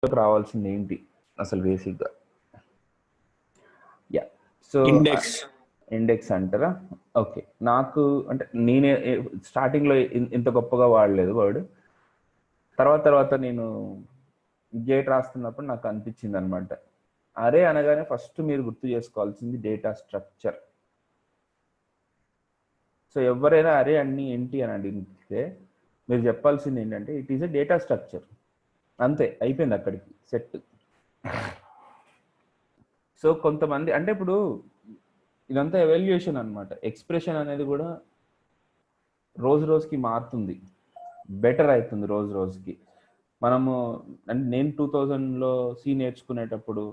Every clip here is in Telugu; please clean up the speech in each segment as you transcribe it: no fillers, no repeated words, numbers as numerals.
రావాల్సింది ఏంటి అసలు బేసిక్గా? యా, సో ఇండెక్స్ అంటారా? ఓకే, నాకు అంటే నేనే స్టార్టింగ్లో ఇంత గొప్పగా వాడలేదు వర్డ్. తర్వాత నేను గేట్ రాస్తున్నప్పుడు నాకు అనిపించింది అనమాట, అరే అనగానే ఫస్ట్ మీరు గుర్తు చేసుకోవాల్సింది డేటా స్ట్రక్చర్. సో ఎవరైనా అరే అన్ని ఏంటి అని అడిగితే మీరు చెప్పాల్సింది ఏంటంటే it is a data structure, అంతే, అయిపోయింది అక్కడికి సెట్. సో కొంతమంది అంటే ఇప్పుడు ఇదంతా ఎవాల్యుయేషన్ అనమాట. ఎక్స్ప్రెషన్ అనేది కూడా రోజు రోజుకి మారుతుంది, బెటర్ అవుతుంది రోజు రోజుకి. మనము అంటే నేను 2000లో సి నేర్చుకునేటప్పుడు,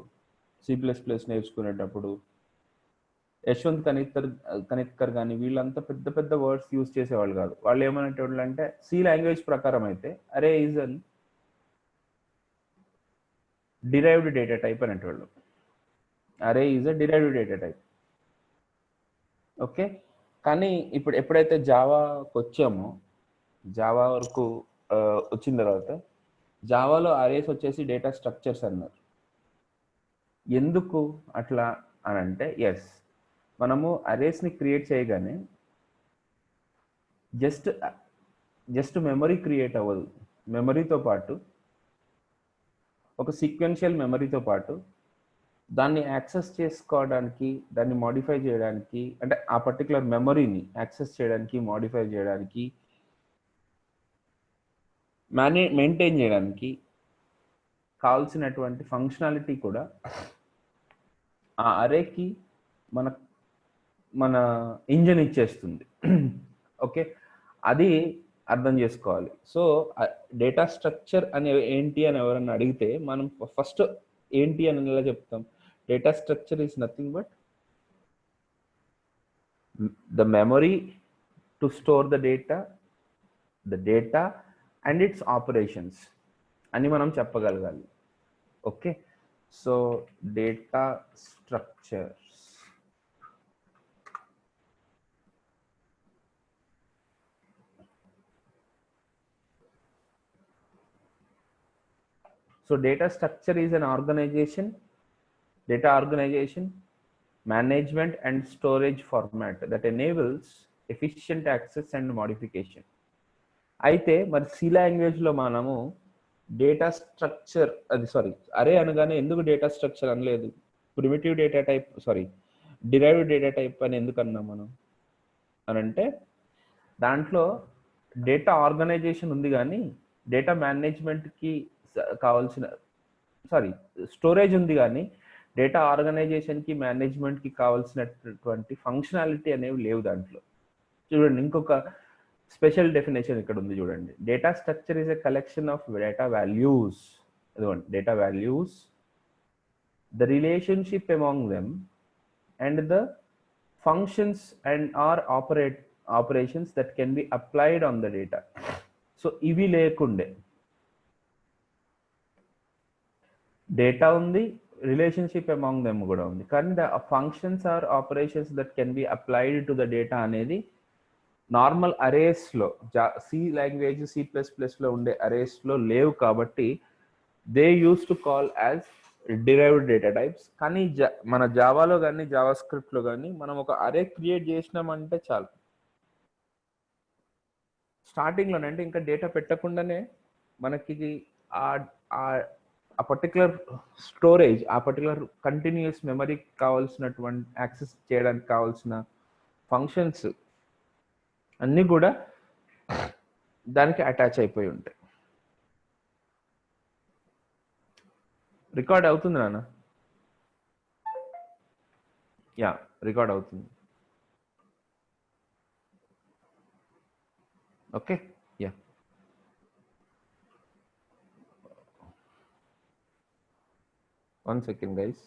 C++ నేర్చుకునేటప్పుడు యశ్వంత్ కనిత్కర్ కానీ వీళ్ళంతా పెద్ద పెద్ద వర్డ్స్ యూజ్ చేసేవాళ్ళు కాదు. వాళ్ళు ఏమనేటోళ్ళు అంటే సి లాంగ్వేజ్ ప్రకారం అయితే array is an derived data type అనేటోళ్ళు. Array is a derived data type. Okay, కానీ ఇప్పుడు ఎప్పుడైతే జావాకి వచ్చామో, జావా వరకు వచ్చిన తర్వాత జావాలో అరేస్ వచ్చేసి డేటా స్ట్రక్చర్స్ అన్నారు. ఎందుకు అట్లా అని అంటే, ఎస్, మనము అరేస్ని క్రియేట్ చేయగానే జస్ట్ మెమరీ క్రియేట్ అవ్వదు. మెమరీతో పాటు ఒక సీక్వెన్షియల్ మెమరీతో పాటు దాన్ని యాక్సెస్ చేసుకోవడానికి, దాన్ని మాడిఫై చేయడానికి, అంటే ఆ పర్టికులర్ మెమరీని యాక్సెస్ చేయడానికి, మాడిఫై చేయడానికి, మెయింటైన్ చేయడానికి కావాల్సినటువంటి ఫంక్షనాలిటీ కూడా ఆ అరేకి మన మన ఇంజన్ ఇచ్చేస్తుంది. ఓకే, అది అర్థం చేసుకోవాలి. సో డేటా స్ట్రక్చర్ అనే ఏంటి అని ఎవరన్నా అడిగితే మనం ఫస్ట్ ఏంటి అని ఎలా చెప్తాం? Data structure is nothing but the memory to store the data and it's operations అని మనం చెప్పగలగాలి. Okay, so data structures. So data structure is an data organization, management and storage format that enables efficient access and modification. అయితే మరి సి లాంగ్వేజ్లో మనము డేటా స్ట్రక్చర్ అరే అనగానే ఎందుకు డేటా స్ట్రక్చర్ అనలేదు? Primitive data type, derived data type అని ఎందుకు అన్నాం మనం అని అంటే, దాంట్లో డేటా ఆర్గనైజేషన్ ఉంది కానీ డేటా మేనేజ్మెంట్కి కావాల్సిన స్టోరేజ్ ఉంది కానీ డేటా ఆర్గనైజేషన్కి మేనేజ్మెంట్కి కావాల్సినటువంటి ఫంక్షనాలిటీ అనేవి లేవు దాంట్లో. చూడండి, ఇంకొక స్పెషల్ డెఫినేషన్ ఇక్కడ ఉంది చూడండి. Data structure is a collection of data values. అదిగోండి, data values, the relationship among them and the functions and or operations that can be applied on the data. So ఇవి లేకుండే డేటా ఉంది, రిలేషన్షిప్ అమాంగ్ దెమ్ కూడా ఉంది, కానీ the functions or operations that can be applied to the data అనేది నార్మల్ అరేస్లో, సి లాంగ్వేజ్ C++లో ఉండే అరేస్లో లేవు. కాబట్టి they use to call as derived data types. కానీ మన జావాలో కానీ జావా స్క్రిప్ట్లో కానీ మనం ఒక అరే క్రియేట్ చేసినామంటే చాలు, స్టార్టింగ్లోనే అంటే ఇంకా డేటా పెట్టకుండానే మనకి ఆ పర్టికులర్ స్టోరేజ్, ఆ పర్టికులర్ కంటిన్యూస్ మెమరీకి కావాల్సినటువంటి యాక్సెస్ చేయడానికి కావాల్సిన ఫంక్షన్స్ అన్నీ కూడా దానికి అటాచ్ అయిపోయి ఉంటాయి. రికార్డ్ అవుతుంది నాన్న? యా, రికార్డ్ అవుతుంది. Okay, yeah, one second guys.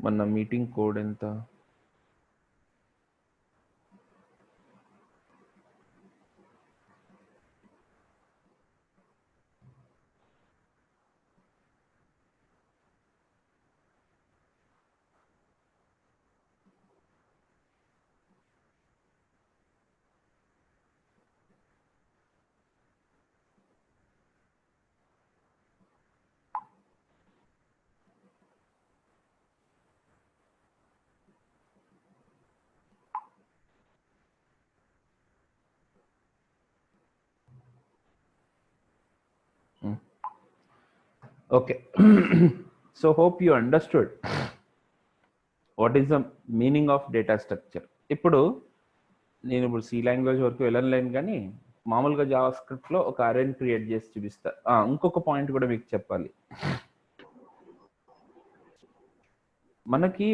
మన మీటింగ్ కోడ్ ఎంత? Okay. So hope you understood what is the meaning of data structure. ఇప్పుడు నేను ఇప్పుడు సి లాంగ్వేజ్ వరకు వెళ్ళలేను కానీ మామూలుగా జావా స్క్రిప్ట్లో ఒక అరేని క్రియేట్ చేసి చూపిస్తా. ఇంకొక పాయింట్ కూడా మీకు చెప్పాలి. మనకి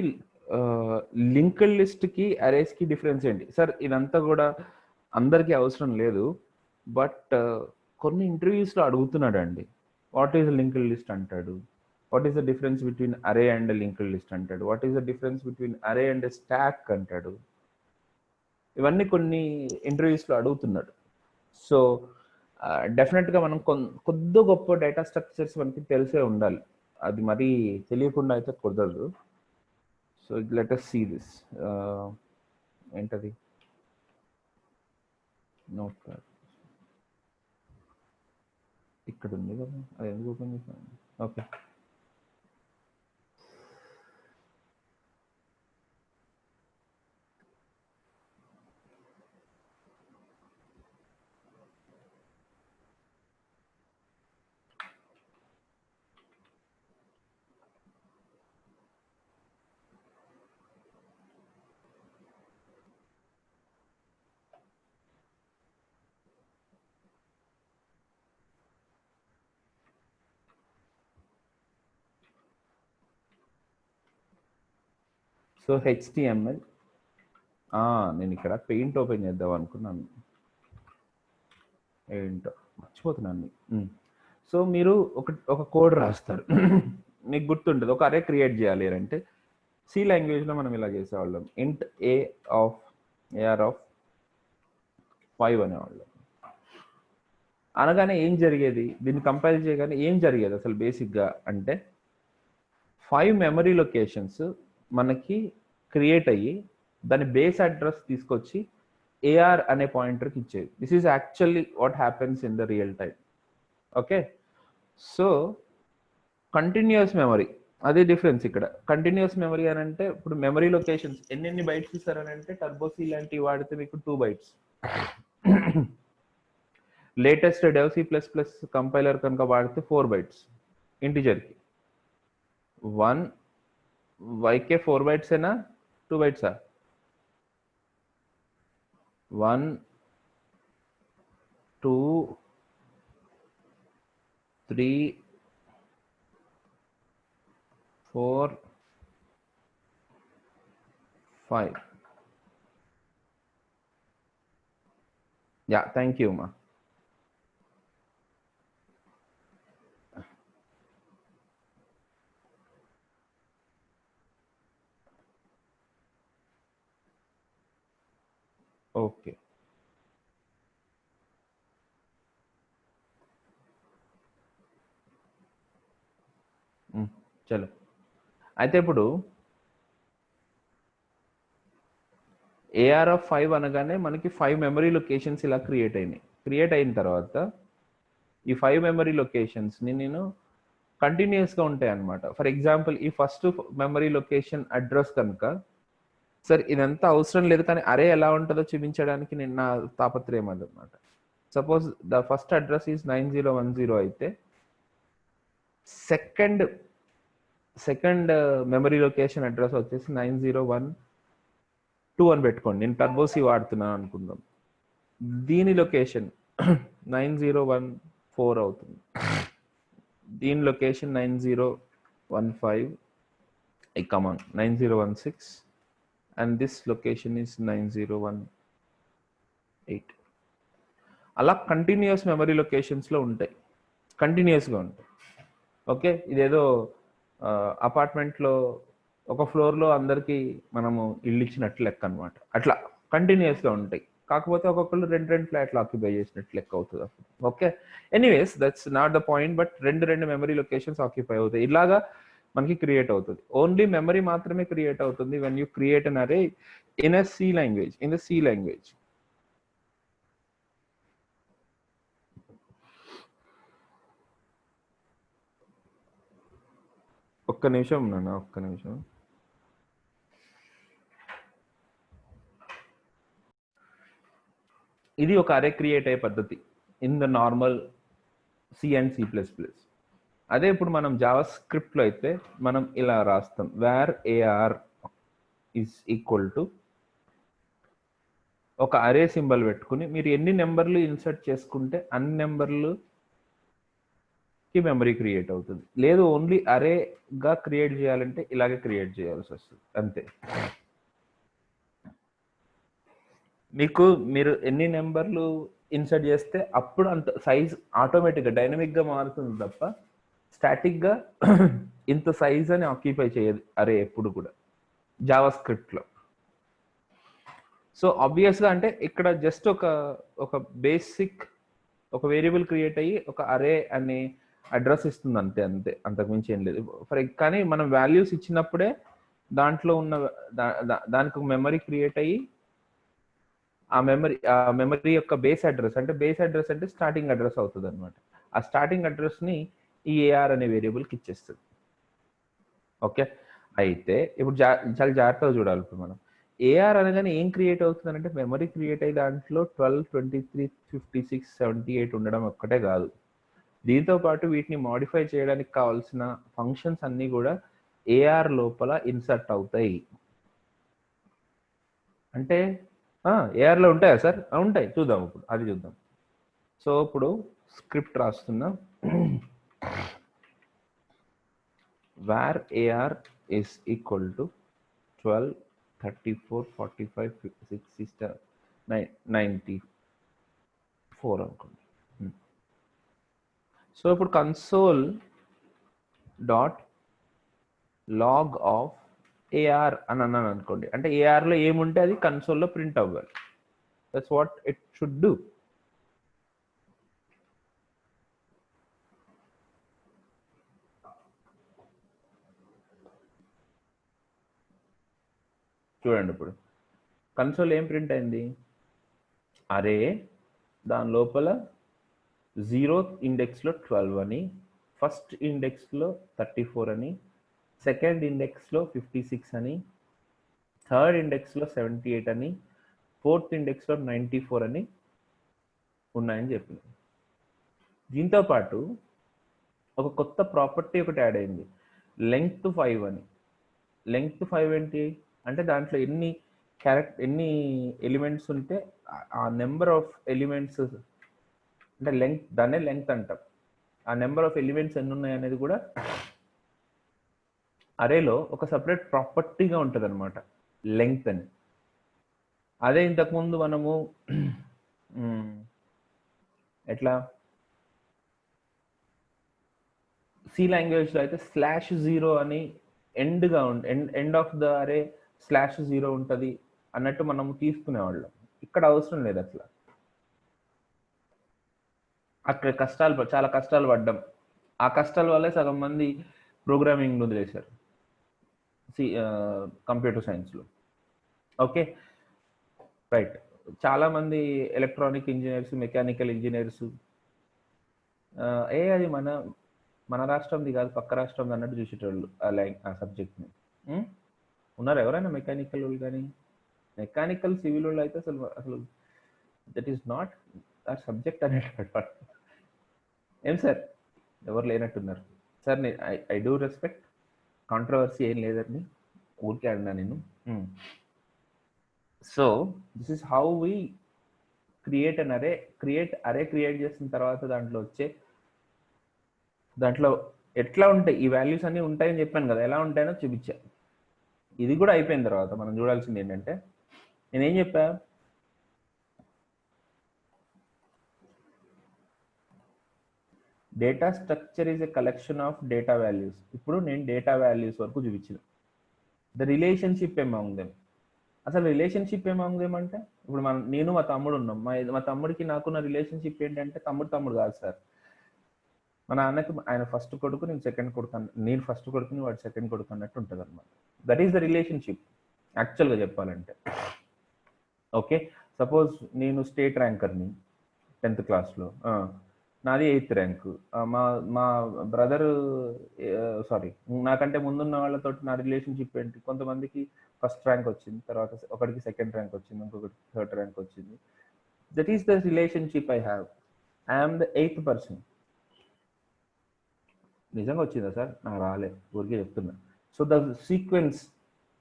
లింక్డ్ లిస్ట్కి అరేస్కి డిఫరెన్స్ ఏంటి సార్? ఇదంతా కూడా అందరికీ అవసరం లేదు, బట్ కొన్ని ఇంటర్వ్యూస్లో అడుగుతున్నాడు అండి. వాట్ ఈస్ లింక్డ్ లిస్ట్ అంటాడు, what is the difference between అరే అండ్ లింక్డ్ లిస్ట్ అంటాడు, what is the difference between అరే అండ్ స్టాక్ అంటాడు. ఇవన్నీ కొన్ని ఇంటర్వ్యూస్లో అడుగుతున్నాడు. సో డెఫినెట్గా మనం కొద్ది గొప్ప డేటా స్ట్రక్చర్స్ మనకి తెలిసే ఉండాలి, అది మరీ తెలియకుండా అయితే కుదరదు. So let us see this. ఏంటది నోట్ ప్యాడ్ ఇక్కడ ఉంది కదా, అది ఎందుకు ఓపెన్ చేశాను? ఓకే, సో HTML నేను ఇక్కడ పెయింట్ ఓపెన్ చేద్దాం అనుకున్నాను, ఏంటో మర్చిపోతున్నాను. సో మీరు ఒక కోడ్ రాస్తారు, మీకు గుర్తుంటుంది, ఒక అరే క్రియేట్ చేయాలి అంటే సి లాంగ్వేజ్లో మనం ఇలా చేసేవాళ్ళం. ఇంట్ ఏఆర్ ఆఫ్ 5 అనేవాళ్ళం. అనగానే ఏం జరిగేది, దీన్ని కంపైల్ చేయగానే ఏం జరిగేది అసలు బేసిక్గా అంటే 5 మెమరీ లొకేషన్స్ మనకి క్రియేట్ అయ్యి దాని బేస్ అడ్రస్ తీసుకొచ్చి ఏఆర్ అనే పాయింటర్కి ఇచ్చేది. This is actually what happens in the real time. Okay, so continuous memory, అదే డిఫరెన్స్ ఇక్కడ. కంటిన్యూస్ మెమరీ అని అంటే ఇప్పుడు మెమరీ లొకేషన్స్ ఎన్ని బైట్స్ ఇస్తారని అంటే టర్బోసీ లాంటివి వాడితే మీకు 2 bytes. Latest dev C++ compiler కనుక వాడితే 4 bytes ఇంటిజర్కి. 1 YK 4 bytes ఏనా 2 bytes? 1 2 3 4 5. Yeah, thank you ma. Okay, చలో. అయితే ఇప్పుడు ఏఆర్ ఆఫ్ 5 అనగానే మనకి 5 మెమరీ లొకేషన్స్ ఇలా క్రియేట్ అయినాయి. క్రియేట్ అయిన తర్వాత ఈ 5 మెమరీ లొకేషన్స్ని నేను కంటిన్యూస్గా ఉంటాయి అనమాట. ఫర్ ఎగ్జాంపుల్ ఈ ఫస్ట్ మెమరీ లొకేషన్ అడ్రస్ కనుక, సరే ఇదంతా అవసరం లేదు కానీ అరే ఎలా ఉంటుందో చూపించడానికి నేను నా తాపత్రయం అదనమాట. Suppose the first address is 9010 అయితే సెకండ్ మెమరీ లొకేషన్ అడ్రస్ వచ్చేసి 9012 అని పెట్టుకోండి. నేను టర్బోసీ వాడుతున్నాను అనుకుందాం, దీని లొకేషన్ 9014 అవుతుంది, దీని location 9015, come on 9016, and this location is 9018. అలా కంటిన్యూస్ మెమరీ లొకేషన్స్లో ఉంటాయి, కంటిన్యూస్గా ఉంటాయి. ఓకే, ఇదేదో అపార్ట్మెంట్లో ఒక ఫ్లోర్లో అందరికీ మనము ఇల్లు ఇచ్చినట్లు లెక్క అనమాట. అట్లా కంటిన్యూస్గా ఉంటాయి, కాకపోతే ఒక్కొక్కళ్ళు రెండు ఫ్లాట్లు ఆక్యుపై చేసినట్లు లెక్క అవుతుంది. Okay, anyways that's not the point, but రెండు మెమరీ లొకేషన్స్ ఆక్యుపై అవుతాయి. ఇలాగా మనకి క్రియేట్ అవుతుంది. ఓన్లీ మెమరీ మాత్రమే క్రియేట్ అవుతుంది వెన్ యూ క్రియేట్ అన్ అరే ఇన్ ద సి లాంగ్వేజ్. ఒక్క నిమిషం నాన్న, ఒక్క నిమిషం. ఇది ఒక అరే క్రియేట్ అయ్యే పద్ధతి in the normal C and C++. అదే ఇప్పుడు మనం జావా స్క్రిప్ట్లో అయితే మనం ఇలా రాస్తాం, where AR is equal to ఒక అరే సింబల్ పెట్టుకుని మీరు ఎన్ని నెంబర్లు ఇన్సర్ట్ చేసుకుంటే అన్ని నెంబర్లుకి మెమరీ క్రియేట్ అవుతుంది. లేదు ఓన్లీ అరేగా క్రియేట్ చేయాలంటే ఇలాగే క్రియేట్ చేయాల్సి వస్తుంది అంతే. మీకు మీరు ఎన్ని నెంబర్లు ఇన్సర్ట్ చేస్తే అప్పుడు అంత సైజ్ ఆటోమేటిక్గా డైనమిక్గా మారుతుంది తప్ప స్టాటిక్గా ఇంత సైజ్ అని ఆక్యుపై చేయదు అరే ఎప్పుడు కూడా జావా స్క్రిప్ట్లో. సో ఆబ్వియస్గా అంటే ఇక్కడ జస్ట్ ఒక బేసిక్ ఒక వేరియబుల్ క్రియేట్ అయ్యి ఒక అరే అనే అడ్రస్ ఇస్తుంది అంతే, అంతకుమించి ఏం లేదు. కానీ మనం వాల్యూస్ ఇచ్చినప్పుడే దాంట్లో ఉన్న దానికి ఒక మెమరీ క్రియేట్ అయ్యి ఆ మెమరీ యొక్క బేస్ అడ్రస్ అంటే స్టార్టింగ్ అడ్రస్ అవుతుంది అనమాట. ఆ స్టార్టింగ్ అడ్రస్ని ఈ ఏఆర్ అనే వేరియబుల్కి ఇచ్చేస్తుంది. ఓకే, అయితే ఇప్పుడు చాలా జాగ్రత్తగా చూడాలి. ఇప్పుడు మనం ఏఆర్ అనగానే ఏం క్రియేట్ అవుతుంది అంటే మెమరీ క్రియేట్ అయ్యి దాంట్లో 12, 23, 56, 78 ఉండడం ఒక్కటే కాదు, దీంతో పాటు వీటిని మాడిఫై చేయడానికి కావాల్సిన ఫంక్షన్స్ అన్నీ కూడా ఏఆర్ లోపల ఇన్సర్ట్ అవుతాయి. అంటే ఏఆర్లో ఉంటాయా సార్? ఉంటాయి, చూద్దాం ఇప్పుడు అది చూద్దాం. సో ఇప్పుడు స్క్రిప్ట్ రాస్తున్నా, where AR is equal to 12, 34, 45, 56, 94 అనుకోండి. సో ఇప్పుడు console dot log of AR అని అన్నాను అనుకోండి, అంటే ఏఆర్లో ఏముంటే అది కన్సోల్లో ప్రింట్ అవ్వాలి. That's what it should do. చూడండి ఇప్పుడు కన్సోల్ ఏం ప్రింట్ అయింది, అరే దాని లోపల 0th ఇండెక్స్లో 12 అని, ఫస్ట్ ఇండెక్స్లో 34 అని, సెకండ్ ఇండెక్స్లో 56 అని, థర్డ్ ఇండెక్స్లో 78 అని, ఫోర్త్ ఇండెక్స్లో 94 అని ఉన్నాయని చెప్పింది. దీంతో పాటు ఒక కొత్త ప్రాపర్టీ ఒకటి యాడ్ అయింది, లెంగ్త్ 5 అని. లెంగ్త్ 5 ఏంటి అంటే దాంట్లో ఎన్ని ఎలిమెంట్స్ ఉంటే ఆ నెంబర్ ఆఫ్ ఎలిమెంట్స్ అంటే లెంగ్త్, దాన్నే లెంగ్త్ అంటాం. ఆ నెంబర్ ఆఫ్ ఎలిమెంట్స్ ఎన్ని ఉన్నాయి అనేది కూడా అరేలో ఒక సపరేట్ ప్రాపర్టీగా ఉంటుంది అనమాట, లెంగ్త్ అని. అదే ఇంతకుముందు మనము ఎట్లా సి లాంగ్వేజ్లో అయితే /0 అని ఎండ్గా ఎండ్ ఆఫ్ ద అరే /0 ఉంటుంది అన్నట్టు మనము తీసుకునేవాళ్ళం. ఇక్కడ అవసరం లేదు అట్లా. అక్కడ చాలా కష్టాలు పడ్డాం. ఆ కష్టాల వల్లే సగం మంది ప్రోగ్రామింగ్ వదిలేశారు కంప్యూటర్ సైన్స్లో. ఓకే రైట్, చాలామంది ఎలక్ట్రానిక్ ఇంజనీర్స్, మెకానికల్ ఇంజనీర్స్ అది మన రాష్ట్రంది కాదు పక్క రాష్ట్రంది అన్నట్టు చూసేటోళ్ళు ఆ సబ్జెక్ట్ని. ఉన్నారు ఎవరైనా మెకానికల్ వాళ్ళు కానీ? మెకానికల్ సివిల్ వాళ్ళు అయితే అసలు దట్ ఈస్ నాట్ ఆ సబ్జెక్ట్ అనేటప్పుడు. ఏం సార్ ఎవరు లేనట్టున్నారు sir? I do respect, controversy ఏం లేదండి, ఊరికే అన్నా నేను. So this is how we create an array. Create చేసిన తర్వాత దాంట్లో ఎట్లా ఉంటాయి ఈ వాల్యూస్ అన్నీ ఉంటాయని చెప్పాను కదా, ఎలా ఉంటాయనో చూపించా. ఇది కూడా అయిపోయిన తర్వాత మనం చూడాల్సింది ఏంటంటే, నేనేం చెప్పా, data structure is a collection of data values. ఇప్పుడు నేను డేటా వాల్యూస్ వరకు చూపించిన. The relationship among them. అసలు రిలేషన్షిప్ అమాంగ్ దెమ్ అంటే ఇప్పుడు నేను మా తమ్ముడు ఉన్నాం. మా తమ్ముడికి నాకున్న రిలేషన్షిప్ ఏంటంటే తమ్ముడు కాదు సార్. మా నాన్నకి ఆయన ఫస్ట్ కొడుకు, నేను సెకండ్ కొడుకు, నేను ఫస్ట్ కొడుకుని వాడు సెకండ్ కొడుకు అన్నట్టు ఉంటుంది అనమాట. దట్ ఈస్ ద రిలేషన్షిప్ యాక్చువల్గా చెప్పాలంటే. ఓకే, సపోజ్ నేను స్టేట్ ర్యాంకర్ని 10th క్లాస్లో, నాది 8th ర్యాంకు. మా బ్రదరు సారీ నాకంటే ముందున్న వాళ్ళతో నా రిలేషన్షిప్ ఏంటి, కొంతమందికి ఫస్ట్ ర్యాంక్ వచ్చింది, తర్వాత ఒకటికి సెకండ్ ర్యాంక్ వచ్చింది, ఇంకొకటి థర్డ్ ర్యాంక్ వచ్చింది. That is the relationship I have. I'm the 8th person. నిజంగా వచ్చిందా సార్? నాకు రాలే, ఊరికే చెప్తున్నా. So the sequence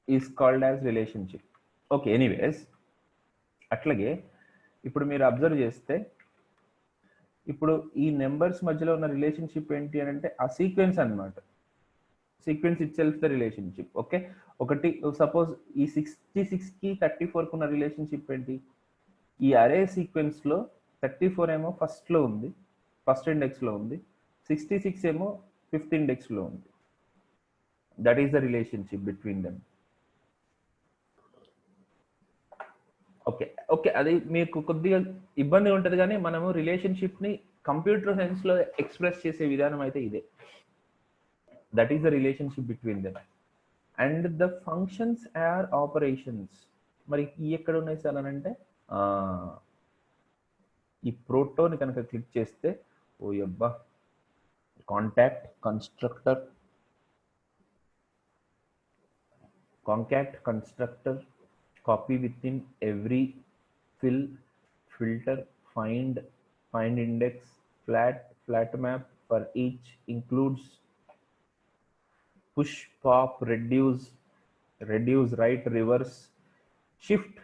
is called as relationship. Okay, anyways, అట్లాగే ఇప్పుడు మీరు అబ్జర్వ్ చేస్తే ఇప్పుడు ఈ నెంబర్స్ మధ్యలో ఉన్న రిలేషన్షిప్ ఏంటి అని అంటే ఆ సీక్వెన్స్ అన్నమాట. Sequence it self the relationship. Okay, ఒకటి సపోజ్ ఈ 66కి 34కి ఉన్న రిలేషన్షిప్ ఏంటి? ఈ అరే సీక్వెన్స్లో 34 ఏమో ఫస్ట్లో ఉంది, ఫస్ట్ ఇండెక్స్లో ఉంది, 66 ఏమో ఫిఫ్త్ ఇండెక్స్లో ఉంది. That is the relationship between them. Okay okay, అది మీకు కొద్దిగా ఇబ్బంది ఉంటుంది, కానీ మనము రిలేషన్షిప్ని కంప్యూటర్ సైన్స్లో ఎక్స్ప్రెస్ చేసే విధానం అయితే ఇదే. That is the relationship between them. And the functions or operations. మరి ఈ ఎక్కడ ఉన్నాయి సార్ అని అంటే ఈ ప్రోటోని కనుక క్లిక్ చేస్తే, ఓ యబ్బా, contact constructor, concat constructor, copy within every, fill, filter, find index, flat map for each, includes, push, pop, reduce, write, reverse, shift,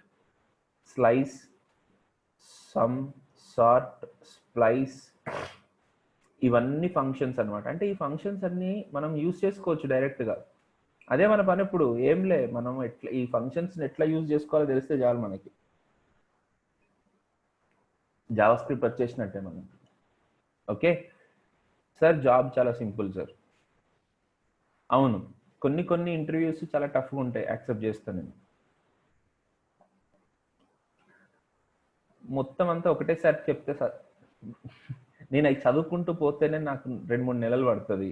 slice, sum, sort, splice. ఇవన్నీ ఫంక్షన్స్ అనమాట. అంటే ఈ ఫంక్షన్స్ అన్ని మనం యూజ్ చేసుకోవచ్చు డైరెక్ట్గా. అదే మన పని. ఇప్పుడు ఏం లే, మనం ఎట్లా ఈ ఫంక్షన్స్ని ఎట్లా యూజ్ చేసుకోవాలో తెలిస్తే చాలు మనకి, జావా స్క్రిప్ట్ వచ్చేసినట్టే మనం. ఓకే సార్, జాబ్ చాలా సింపుల్ సార్. అవును, కొన్ని ఇంటర్వ్యూస్ చాలా టఫ్గా ఉంటాయి, యాక్సెప్ట్ చేస్తాను నేను. మొత్తం అంతా ఒకటేసారి చెప్తే సార్, నేను అవి చదువుకుంటూ పోతేనే నాకు 2-3 నెలలు పడుతుంది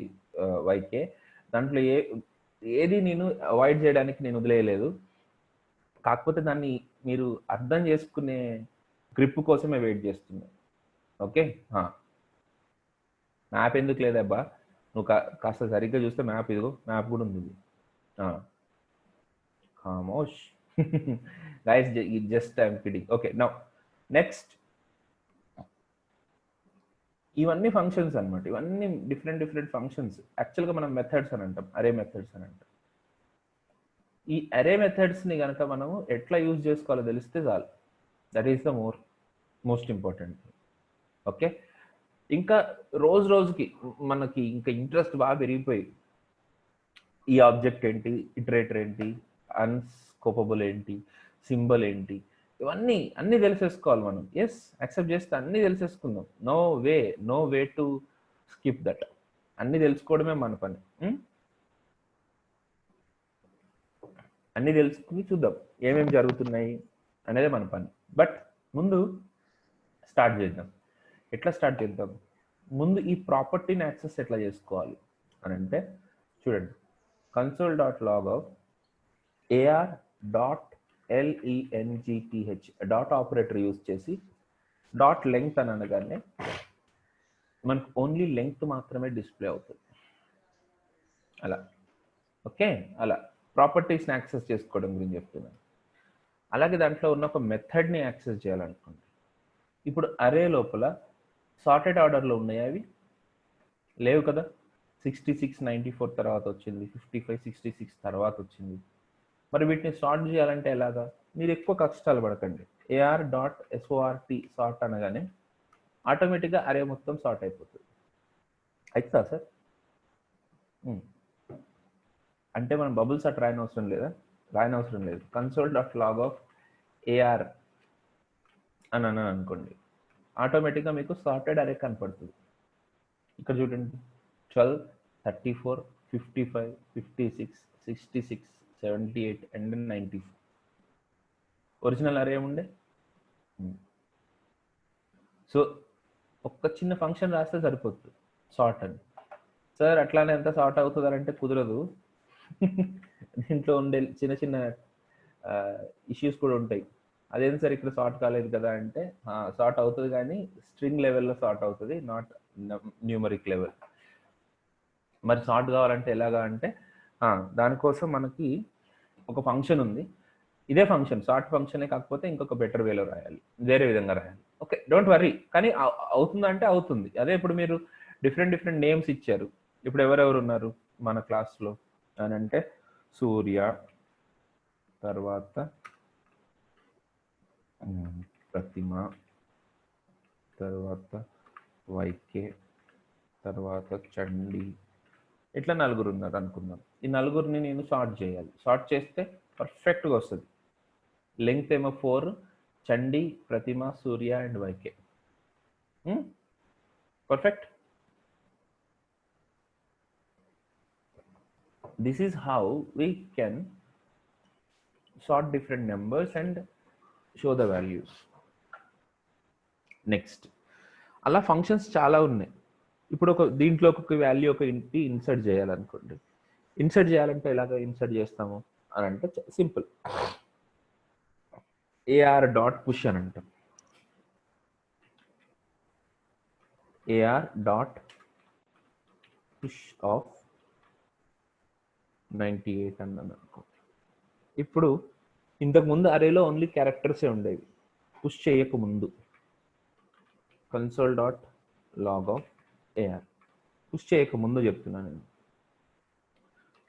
వైకే. దాంట్లో ఏది నేను అవాయిడ్ చేయడానికి నేను వదిలేయలేదు. కాకపోతే దాన్ని మీరు అర్థం చేసుకునే గ్రిప్ కోసమే వెయిట్ చేస్తున్నా. ఓకే, మ్యాప్ ఎందుకు లేదబ్బా, నువ్వు కాస్త సరిగ్గా చూస్తే మ్యాప్, ఇదిగో మ్యాప్ కూడా ఉంది. ఖామోష్ guys, just I'm kidding. Okay, now next, ఇవన్నీ ఫంక్షన్స్ అనమాట. ఇవన్నీ డిఫరెంట్ ఫంక్షన్స్. యాక్చువల్గా మనం మెథడ్స్ అని అంటాం, అరే మెథడ్స్ అని అంటాం. ఈ అరే మెథడ్స్ని కనుక మనము ఎట్లా యూజ్ చేసుకోవాలో తెలిస్తే చాలు. That is the most important. Okay, ఇంకా రోజుకి మనకి ఇంకా ఇంట్రెస్ట్ బాగా పెరిగిపోయి, ఈ ఆబ్జెక్ట్ ఏంటి, ఇటరేటర్ ఏంటి, అన్స్కోపబుల్ ఏంటి, సింబల్ ఏంటి, ఇవన్నీ అన్నీ తెలిసేసుకోవాలి మనం. ఎస్, యాక్సెప్ట్ చేస్తే అన్నీ తెలిసేసుకుందాం. No way to skip that. అన్నీ తెలుసుకోవడమే మన పని. అన్నీ తెలుసుకుని చూద్దాం ఏమేమి జరుగుతున్నాయి అనేది మన పని. బట్ ముందు స్టార్ట్ చేద్దాం. ఎట్లా స్టార్ట్ చేద్దాం? ముందు ఈ ప్రాపర్టీని యాక్సెస్ ఎట్లా చేసుకోవాలి అని అంటే, చూడండి, console.logout ar.length dot operator use చేసి డాట్ లెంగ్త్ అని అనగానే మనకు ఓన్లీ లెంగ్త్ మాత్రమే డిస్ప్లే అవుతుంది. అలా. ఓకే, అలా ప్రాపర్టీస్ని యాక్సెస్ చేసుకోవడం గురించి చెప్తున్నాను. అలాగే దాంట్లో ఉన్న ఒక మెథడ్ని యాక్సెస్ చేయాలనుకోండి. ఇప్పుడు అరే లోపల సార్టెడ్ ఆర్డర్లో ఉన్నాయి, అవి లేవు కదా. 66 94 తర్వాత వచ్చింది, 55 66 తర్వాత వచ్చింది. మరి వీటిని సార్ట్ చేయాలంటే ఎలాగా? మీరు ఎక్కువ కష్టాలు పడకండి. ar.sort సార్ట్ అనగానే ఆటోమేటిక్గా అరే మొత్తం సార్ట్ అయిపోతుంది. అవుతుందా సార్? అంటే మనం బబుల్ సార్ట్ రాయనవసరం లేదు. console.logout ar అని అన్నాను అనుకోండి, ఆటోమేటిక్గా మీకు సార్టెడ్ అరే కనపడుతుంది. ఇక్కడ చూడండి, 12 34 55 56 66 78 అండ్ 94. ఒరిజినల్ అరే ఉండే. సో ఒక్క చిన్న ఫంక్షన్ రాస్తే సరిపోతుంది సార్ట్ అని. సార్ అట్లానే ఎంత సార్ట్ అవుతుంది అంటే కుదరదు. దీంట్లో ఉండే చిన్న ఇష్యూస్ కూడా ఉంటాయి. అదేం సార్ ఇక్కడ సార్ట్ కాలేదు కదా అంటే, సార్ట్ అవుతుంది కానీ స్ట్రింగ్ లెవెల్లో సార్ట్ అవుతుంది, నాట్ న్యూమరిక్ లెవెల్. మరి సార్ట్ కావాలంటే ఎలాగా అంటే, దానికోసం మనకి ఒక ఫంక్షన్ ఉంది. ఇదే ఫంక్షన్, సార్ట్ ఫంక్షనే, కాకపోతే ఇంకొక బెటర్ వేలో రాయాలి, వేరే విధంగా రాయాలి. Okay, don't worry. కానీ అవుతుందంటే అవుతుంది. అదే ఇప్పుడు మీరు డిఫరెంట్ నేమ్స్ ఇచ్చారు, ఇప్పుడు ఎవరెవరు ఉన్నారు మన క్లాస్లో అని అంటే సూర్య, తర్వాత ప్రతిమ, తర్వాత వైకే, తర్వాత చండి, ఇట్లా నలుగురు ఉన్నారు అనుకుందాం. ఈ నలుగురిని నేను షార్ట్ చేయాలి. షార్ట్ చేస్తే పర్ఫెక్ట్గా వస్తుంది. లెంగ్త్ ఏమో 4, Chandi, Pratima, Surya and Y K. Perfect. This is how we can sort different numbers and show the values. Next అలా ఫంక్షన్స్ చాలా ఉన్నాయి. ఇప్పుడు దీంట్లో ఒక వాల్యూ ఒక ఇంటి ఇన్సర్ట్ చేయాలనుకోండి. ఇన్సర్ట్ చేయాలంటే ఎలాగ ఇన్సర్ట్ చేస్తాము అని అంటే సింపుల్, ఏఆర్ డాట్ పుష్ అని అంటాం. ఏఆర్ డాట్ పుష్ ఆఫ్ 98 అన్నాను అనుకో. ఇప్పుడు ఇంతకుముందు అరేలో ఓన్లీ క్యారెక్టర్సే ఉండేవి పుష్ చేయకముందు. Console dot log of A R, push చేయకముందు చెప్తున్నాను నేను.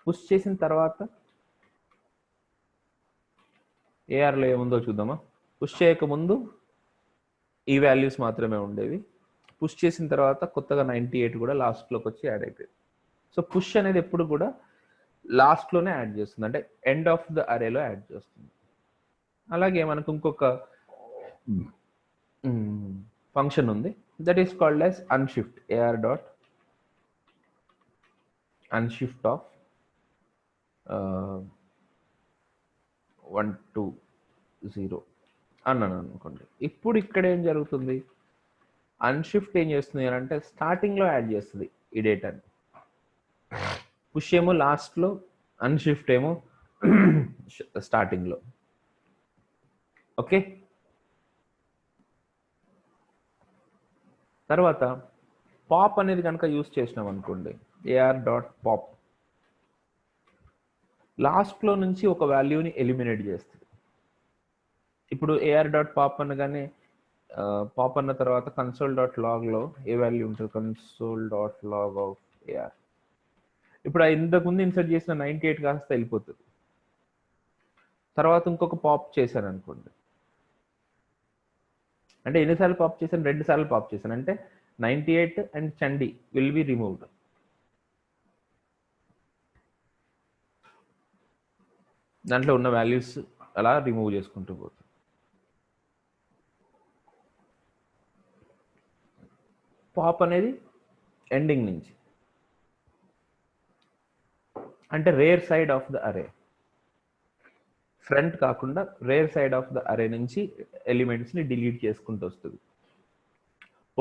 పుష్ చేసిన తర్వాత ఏఆర్లో ఏముందో చూద్దామా. పుష్ చేయకముందు ఈ వాల్యూస్ మాత్రమే ఉండేవి. పుష్ చేసిన తర్వాత కొత్తగా 98 కూడా లాస్ట్లోకి వచ్చి యాడ్ అయిపోయింది. సో పుష్ అనేది ఎప్పుడు కూడా లాస్ట్లోనే యాడ్ చేస్తుంది, అంటే ఎండ్ ఆఫ్ ద అరేలో యాడ్ చేస్తుంది. అలాగే మనకు ఇంకొక ఫంక్షన్ ఉంది, that is called as unshift. AR dot unshift of 120 అన్నాను అనుకోండి. ఇప్పుడు ఇక్కడ ఏం జరుగుతుంది, అన్షిఫ్ట్ ఏం చేస్తుంది అని అంటే స్టార్టింగ్లో యాడ్ చేస్తుంది ఈ డేటాని. పుష్ ఏమో లాస్ట్లో, అన్షిఫ్ట్ ఏమో స్టార్టింగ్లో. ఓకే, తర్వాత పాప్ అనేది కనుక యూజ్ చేసినాం అనుకోండి, ఏఆర్ డాట్ పాప్ లాస్ట్లో నుంచి ఒక వాల్యూని ఎలిమినేట్ చేస్తుంది. ఇప్పుడు ఏఆర్ డాట్ పాప్ అనగానే పాప్ అన్న తర్వాత కన్సోల్ డాట్ లాగ్లో ఏ వాల్యూ ఉంటుంది, console dot log of AR. ఇప్పుడు ఇంతకుముందు ఇన్సర్ట్ చేసిన 98 కాస్త వెళ్ళిపోతుంది. తర్వాత ఇంకొక పాప్ చేశాను అనుకోండి, అంటే ఎన్నిసార్లు పాప్ చేశాను, 2 సార్లు పాప్ చేశాను, అంటే 98 and Chandi will be removed. దాంట్లో ఉన్న వాల్యూస్ అలా రిమూవ్ చేసుకుంటూ పోతుంది. పాప్ అనేది ఎండింగ్ నుంచి, అంటే రేర్ సైడ్ ఆఫ్ ద అరే, ఫ్రంట్ కాకుండా రేర్ సైడ్ ఆఫ్ ద అరే నుంచి ఎలిమెంట్స్ని డిలీట్ చేసుకుంటూ వస్తుంది.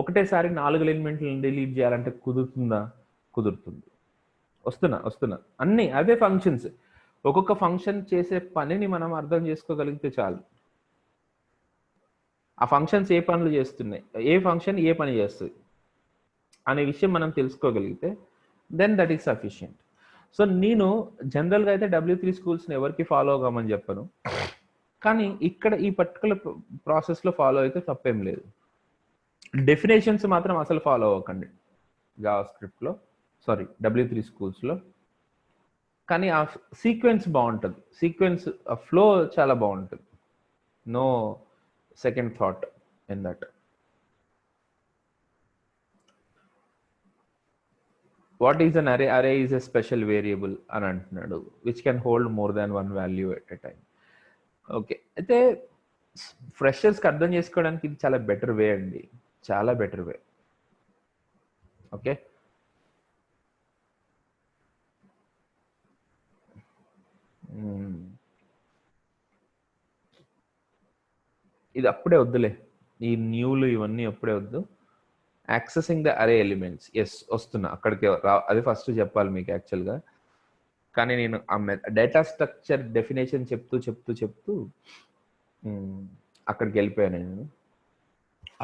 ఒకటేసారి 4 ఎలిమెంట్లను డిలీట్ చేయాలంటే కుదురుతుందా? కుదురుతుంది. వస్తున్నా అన్నీ అవే ఫంక్షన్స్. ఒక్కొక్క ఫంక్షన్ చేసే పనిని మనం అర్థం చేసుకోగలిగితే చాలు. ఆ ఫంక్షన్స్ ఏ పనులు చేస్తున్నాయి, ఏ ఫంక్షన్ ఏ పని చేస్తుంది అనే విషయం మనం తెలుసుకోగలిగితే then that is sufficient. So నేను జనరల్గా అయితే W3 స్కూల్స్ని ఎవరికి ఫాలో అవ్వమని చెప్పను, కానీ ఇక్కడ ఈ పర్టికులర్ ప్రాసెస్లో ఫాలో అయితే తప్పేం లేదు. డెఫినేషన్స్ మాత్రం అసలు ఫాలో అవ్వకండి జావా స్క్రిప్ట్లో, సారీ W3 స్కూల్స్లో. కానీ ఆ సీక్వెన్స్ బాగుంటుంది, సీక్వెన్స్ ఫ్లో చాలా బాగుంటుంది. No second thought in that. What is an array? Array is a special variable అని అంటున్నాడు, which can hold more than one value at a time. Okay, అయితే ఫ్రెషర్స్కి అర్థం చేసుకోవడానికి ఇది చాలా బెటర్ వే అండి, చాలా బెటర్ వే. ఓకే, ఇది అప్పుడే వద్దులే, ఈ న్యూలు ఇవన్నీ అప్పుడే వద్దు. యాక్సెసింగ్ ద అరే ఎలిమెంట్స్, ఎస్ వస్తున్నా అక్కడికి అది ఫస్ట్ చెప్పాలి మీకు యాక్చువల్గా. కానీ నేను ఆ డేటా స్ట్రక్చర్ డెఫినేషన్ చెప్తూ అక్కడికి వెళ్ళిపోయాను నేను.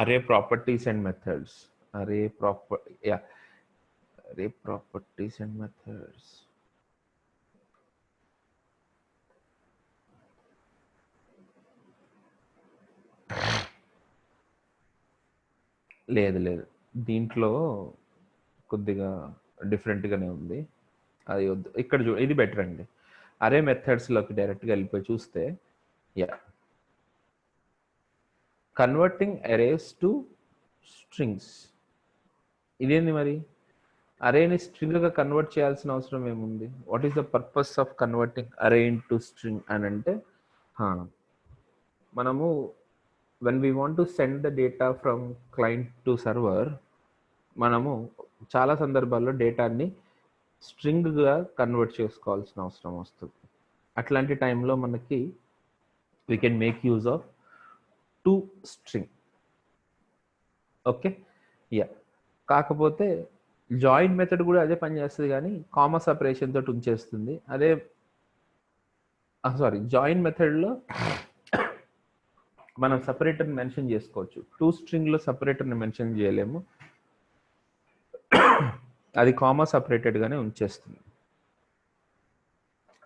అరే ప్రాపర్టీస్ అండ్ మెథడ్స్, అరే ప్రాపర్టీస్ అండ్ మెథడ్స్. లేదు దీంట్లో కొద్దిగా డిఫరెంట్గానే ఉంది, అది వద్దు. ఇక్కడ ఇది బెటర్ అండి. అరే మెథడ్స్లోకి డైరెక్ట్గా వెళ్ళిపోయి చూస్తే, yeah, converting arrays to strings. ఇదేంది మరి? అరేని స్ట్రింగ్గా కన్వర్ట్ చేయాల్సిన అవసరం ఏముంది? What is the purpose of converting అరే ఇంటూ స్ట్రింగ్ అని అంటే, మనము when we want to send the data from client to server, మనము చాలా సందర్భాల్లో డేటాని స్ట్రింగ్గా కన్వర్ట్ చేసుకోవాల్సిన అవసరం వస్తుంది. అట్లాంటి టైంలో మనకి we can make use of to string. Okay, yeah. కాకపోతే జాయిన్ మెథడ్ కూడా అదే పని చేస్తుంది, కానీ కామా సపరేషన్ తోటి ఉంచేస్తుంది. అదే సారీ, జాయిన్ మెథడ్లో మనం సపరేటర్ని మెన్షన్ చేసుకోవచ్చు, టూ స్ట్రింగ్లో సపరేటర్ని మెన్షన్ చేయలేము, అది కామా సపరేటెడ్గానే ఉంచేస్తుంది.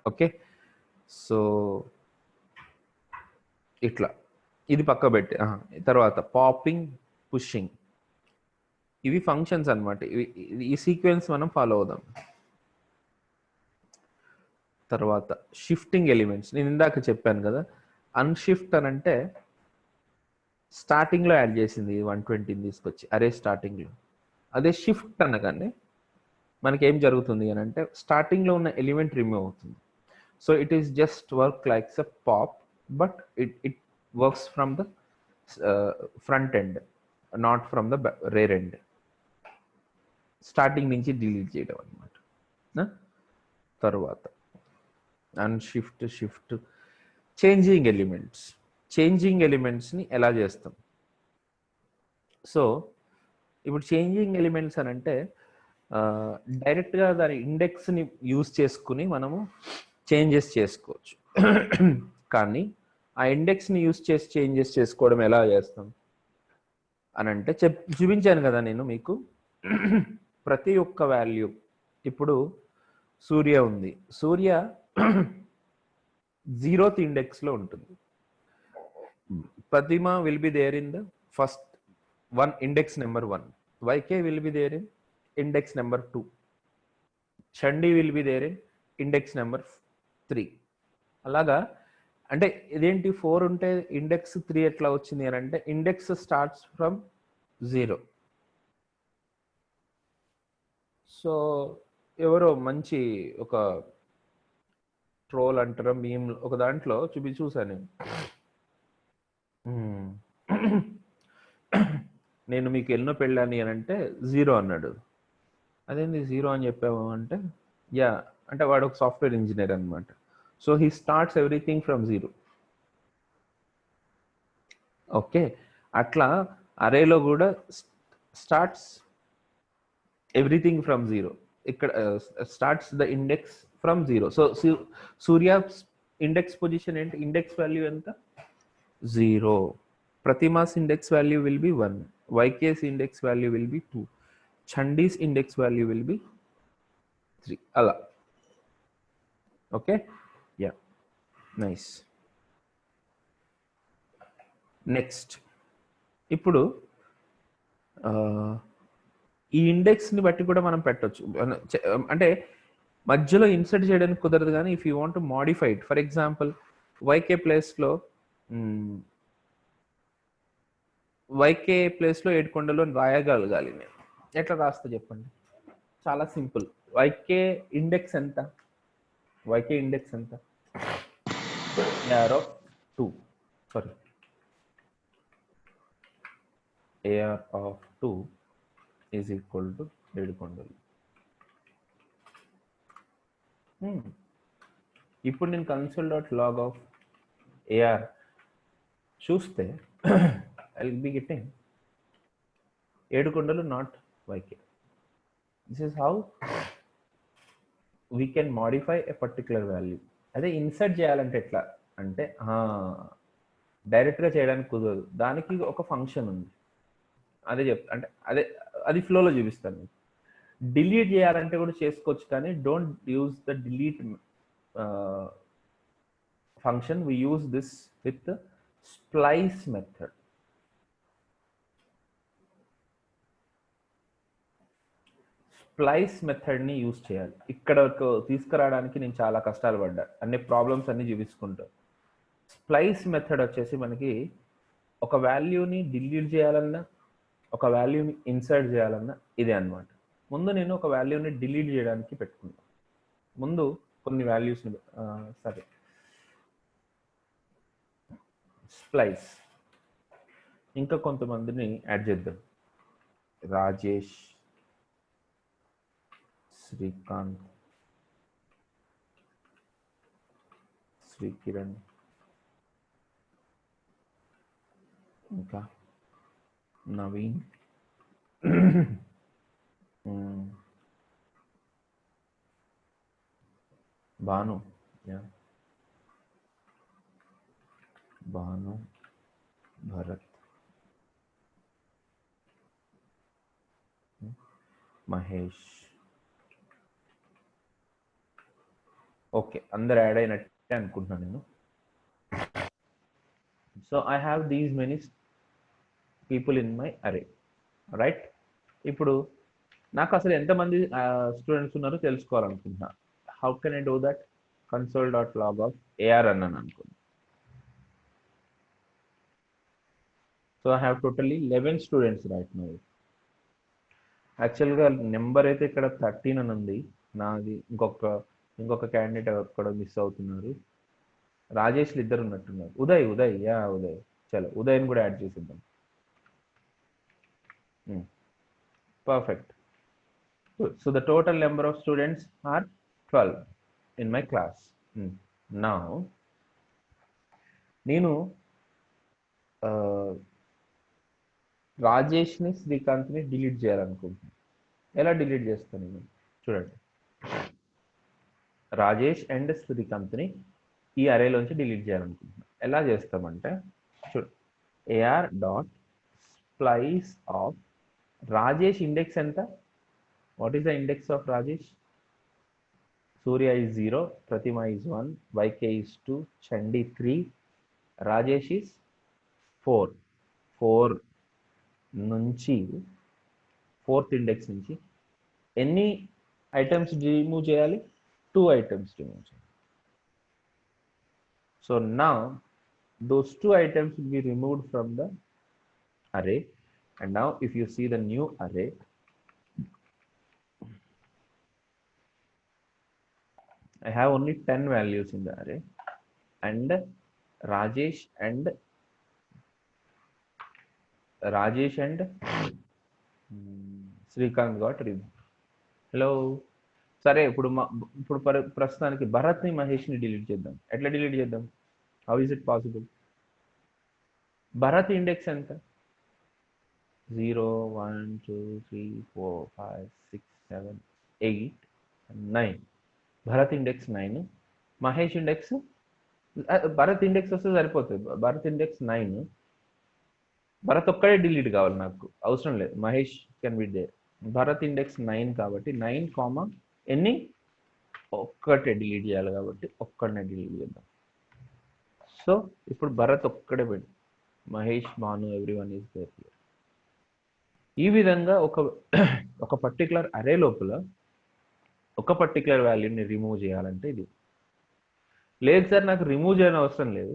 ఓకే, సో ఇట్లా ఇది పక్క పెట్టి, తర్వాత పాపింగ్, పుషింగ్, ఇవి ఫంక్షన్స్ అనమాట. ఈ సీక్వెన్స్ మనం ఫాలో అవుదాం. తర్వాత షిఫ్టింగ్ ఎలిమెంట్స్, నేను ఇందాక చెప్పాను కదా, అన్షిఫ్ట్ అని అంటే స్టార్టింగ్లో యాడ్ చేసింది 120 తీసుకొచ్చి అరే స్టార్టింగ్లో. అదే షిఫ్ట్ అనగానే మనకి ఏం జరుగుతుంది అని అంటే స్టార్టింగ్లో ఉన్న ఎలిమెంట్ రిమూవ్ అవుతుంది. So it is just work likes a pop, but it works from the front end, not from the rear end. Starting నుంచి డిలీట్ చేయడం అనమాట. తర్వాత unshift, shift, changing elements. Changing ఎలిమెంట్స్ని ఎలా చేస్తాం? సో ఇప్పుడు చేంజింగ్ ఎలిమెంట్స్ అని అంటే డైరెక్ట్గా దాని ఇండెక్స్ని యూజ్ చేసుకుని మనము చేంజెస్ చేసుకోవచ్చు. కానీ ఆ ఇండెక్స్ని యూజ్ చేసి చేంజెస్ చేసుకోవడం ఎలా చేస్తాం అని అంటే చూపించాను కదా నేను మీకు. ప్రతి ఒక్క వాల్యూ, ఇప్పుడు సూర్య ఉంది, సూర్య 0th ఇండెక్స్లో ఉంటుంది. Pratima will be there in the first one, index number 1. YK will be there in index number 2. Chandi will be there in index number 3. అలాగా అంటే ఇదేంటి 4 ఉంటే ఇండెక్స్ 3 ఎట్లా వచ్చింది అని అంటే ఇండెక్స్ స్టార్ట్స్ ఫ్రమ్ 0. సో ఎవరో మంచి ఒక ట్రోల్ అంటారా మీమ్ ఒక దాంట్లో చూసాను నేను మీకు ఎన్నో పెళ్ళాని అని అంటే 0 అన్నాడు. అదేంది 0 అని చెప్పాము అంటే, యా అంటే వాడు ఒక సాఫ్ట్వేర్ ఇంజనీర్ అనమాట. So he starts everything from 0. Okay, అట్లా అరేలో కూడా స్టార్ట్స్ ఎవ్రీథింగ్ ఫ్రమ్ 0. ఇక్కడ starts the index from 0. So Surya index position ఏంటి? ఇండెక్స్ వాల్యూ ఎంత? 0. Pratima's index value will be 1. YK's index value will be 2. Chandi's index value will be 3. Ala. Okay? Yeah. Nice. Next. ఇప్పుడు ఈ ఇండెక్స్ని బట్టి కూడా మనం పెట్టవచ్చు. అంటే మధ్యలో ఇన్సర్ట్ చేయడానికి కుదరదు, కానీ if you want to modify it, for example YK ప్లేస్లో వైకే ప్లేస్లో ఏడుకొండలో రాయగలగాలి నేను. ఎట్లా రాస్తా చెప్పండి? చాలా సింపుల్. వైకే ఇండెక్స్ ఎంత? వైకే ఇండెక్స్ ఎంత? AR of 2. Sorry, AR of 2 is equal to Edukondalu. ఇప్పుడు నేను console.log of AR చూస్తే I'll be getting Edukondalu not YK. This is how we can modify a particular value. అదే ఇన్సర్ట్ చేయాలంటే ఎట్లా అంటే డైరెక్ట్గా చేయడానికి కుదరదు, దానికి ఒక ఫంక్షన్ ఉంది. అదే అంటే అది ఫ్లోలో చూపిస్తాను. డిలీట్ చేయాలంటే కూడా చేసుకోవచ్చు, కానీ don't use the delete function. We use this with splice method. Splice మెథడ్ని యూజ్ చేయాలి. ఇక్కడకు తీసుకురావడానికి నేను చాలా కష్టాలు పడ్డా, అన్ని ప్రాబ్లమ్స్ అన్ని చూపించుకుంటా. స్ప్లైస్ మెథడ్ వచ్చేసి మనకి ఒక వాల్యూని డిలీట్ చేయాలన్నా, ఒక వాల్యూని ఇన్సర్ట్ చేయాలన్నా ఇదే అనమాట. ముందు నేను ఒక వాల్యూని డిలీట్ చేయడానికి పెట్టుకున్నాను. ముందు కొన్ని వాల్యూస్ని సరే స్ప్లైస్ ఇంకా కొంతమందిని యాడ్ చేద్దాం. రాజేష్, శ్రీకాంత్, శ్రీకిరణ్, ఇంకా నవీన్, భాను, భాను, భరత్, మహేష్. ఓకే, అందరు యాడ్ అయినట్టే అనుకుంటున్నాను నేను. So I have these many people in my అరే, రైట్? ఇప్పుడు నాకు అసలు ఎంతమంది స్టూడెంట్స్ ఉన్నారో తెలుసుకోవాలనుకుంటున్నా. How can I do that? console.log of AR అన్నాను అనుకోండి. So I have totally 11 students right now. యాక్చువల్గా నెంబర్ అయితే ఇక్కడ 13 అని ఉంది నాది. ఇంకొక క్యాండిడేట్ అక్కడ మిస్ అవుతున్నారు. రాజేష్లు ఇద్దరు ఉన్నట్టున్నారు. ఉదయ్ ఉదయ్ చలో ఉదయ్ని కూడా యాడ్ చేసిద్దాం. Perfect. So the total number of students are 12 in my class. Now నేను రాజేష్ని, శ్రీకాంత్ని డిలీట్ చేయాలనుకుంటున్నాను. ఎలా డిలీట్ చేస్తాను నేను? చూడండి, రాజేష్ అండ్ శ్రీకాంత్ని ఈ అరేలోంచి డిలీట్ చేయాలనుకుంటున్నాను. ఎలా చేస్తామంటే చూడు, A R dot splice of Rajesh index ఎంత? What is the index of Rajesh? Surya is 0, Pratima is 1, YK is 2, Chandi 3, Rajesh is 4. 4 నుంచి 4th ఇండెక్స్ నుంచి ఎన్ని ఐటమ్స్ రిమూవ్ చేయాలి? 2 items రిమూవ్ చేయాలి. So now those 2 items will be removed from the array, and now if you see the new array, I have only 10 values in the array, and Rajesh and Srikanth got removed. Hello. సరే, ఇప్పుడు ప్రస్తుతానికి భరత్ని, మహేష్ని డిలీట్ చేద్దాం. ఎట్లా డిలీట్ చేద్దాం? How is it possible? Bharat index ఎంత? 0 1 2 3 4 5 6 7 8 9. Bharat index 9, Mahesh index, Bharat index వస్తే సరిపోతుంది. భరత్ ఇండెక్స్ 9. భరత్ ఒక్కడే డిలీట్ కావాలి, నాకు అవసరం లేదు. Mahesh can be there. Bharat index 9 కాబట్టి 9, ఎన్ని? ఒక్కటే డిలీట్ చేయాలి కాబట్టి ఒక్కడనే డిలీట్ చేద్దాం. సో ఇప్పుడు భరత్ ఒక్కడే పెట్టి, Mahesh, Bhanu, everyone is there. ఈ విధంగా ఒక పర్టికులర్ అరే లోపల ఒక పర్టికులర్ వాల్యూని రిమూవ్ చేయాలంటే ఇది లేదు సార్, నాకు రిమూవ్ చేయని అవసరం లేదు.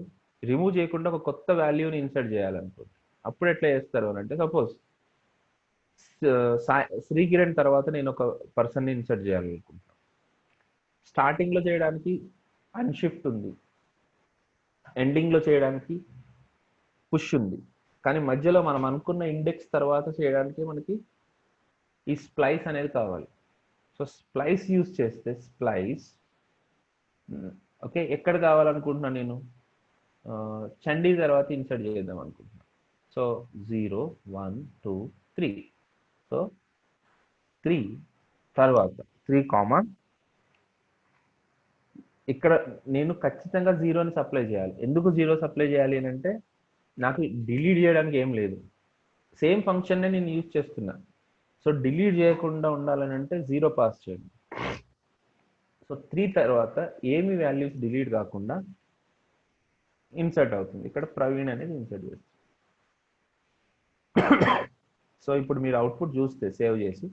రిమూవ్ చేయకుండా ఒక కొత్త వాల్యూని ఇన్సర్ట్ చేయాలనుకోండి. అప్పుడు ఎట్లా చేస్తారు అని అంటే, సపోజ్ శ్రీకిరణ్ తర్వాత నేను ఒక పర్సన్ని ఇన్సర్ట్ చేయాలనుకుంటున్నాను. స్టార్టింగ్లో చేయడానికి అన్షిఫ్ట్ ఉంది, ఎండింగ్లో చేయడానికి పుష్ ఉంది, కానీ మధ్యలో మనం అనుకున్న ఇండెక్స్ తర్వాత చేయడానికి మనకి ఈ స్ప్లైస్ అనేది కావాలి. సో స్ప్లైస్ యూజ్ చేస్తే స్ప్లైస్, ఓకే, ఎక్కడ కావాలనుకుంటున్నాను నేను? చండీ తర్వాత ఇన్సర్ట్ చేద్దాం అనుకుంటున్నాను. సో 0 1 2 3. సో 3 తర్వాత 3, ఇక్కడ నేను ఖచ్చితంగా 0ని సప్లై చేయాలి. ఎందుకు 0 సప్లై చేయాలి అని అంటే, నాకు డిలీట్ చేయడానికి ఏం లేదు, సేమ్ ఫంక్షన్నే నేను యూజ్ చేస్తున్నా. సో డిలీట్ చేయకుండా ఉండాలని అంటే 0 పాస్ చేయండి. సో 3 తర్వాత ఏమి వాల్యూస్ డిలీట్ కాకుండా ఇన్సర్ట్ అవుతుంది. ఇక్కడ ప్రవీణ్ అనేది ఇన్సర్ట్ చేస్తుంది. సో ఇప్పుడు మీరు అవుట్పుట్ చూస్తే సేవ్ చేసి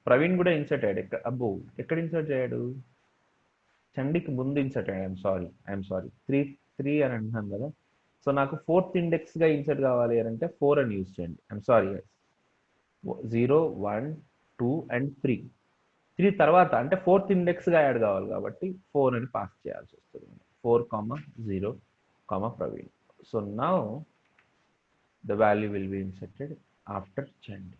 ప్రవీణ్ కూడా ఇన్సర్ట్ అయ్యాడు. అబ్బో ఎక్కడ ఇన్సర్ట్ అయ్యాడు? చండికి ముందు ఇన్సర్ట్ అయ్యాడు. ఐఎమ్ సారీ 3 అని అంటున్నాను కదా. సో నాకు 4th ఇండెక్స్గా ఇన్సర్ట్ కావాలి అని అంటే 4 అని యూజ్ చేయండి. ఐఎమ్ సారీ 0 1 2 అండ్ 3 తర్వాత అంటే 4th ఇండెక్స్గా యాడ్ కావాలి కాబట్టి 4 అని పాస్ చేయాల్సి వస్తుంది. 4, 0, Praveen. So now the value will be inserted after Chandi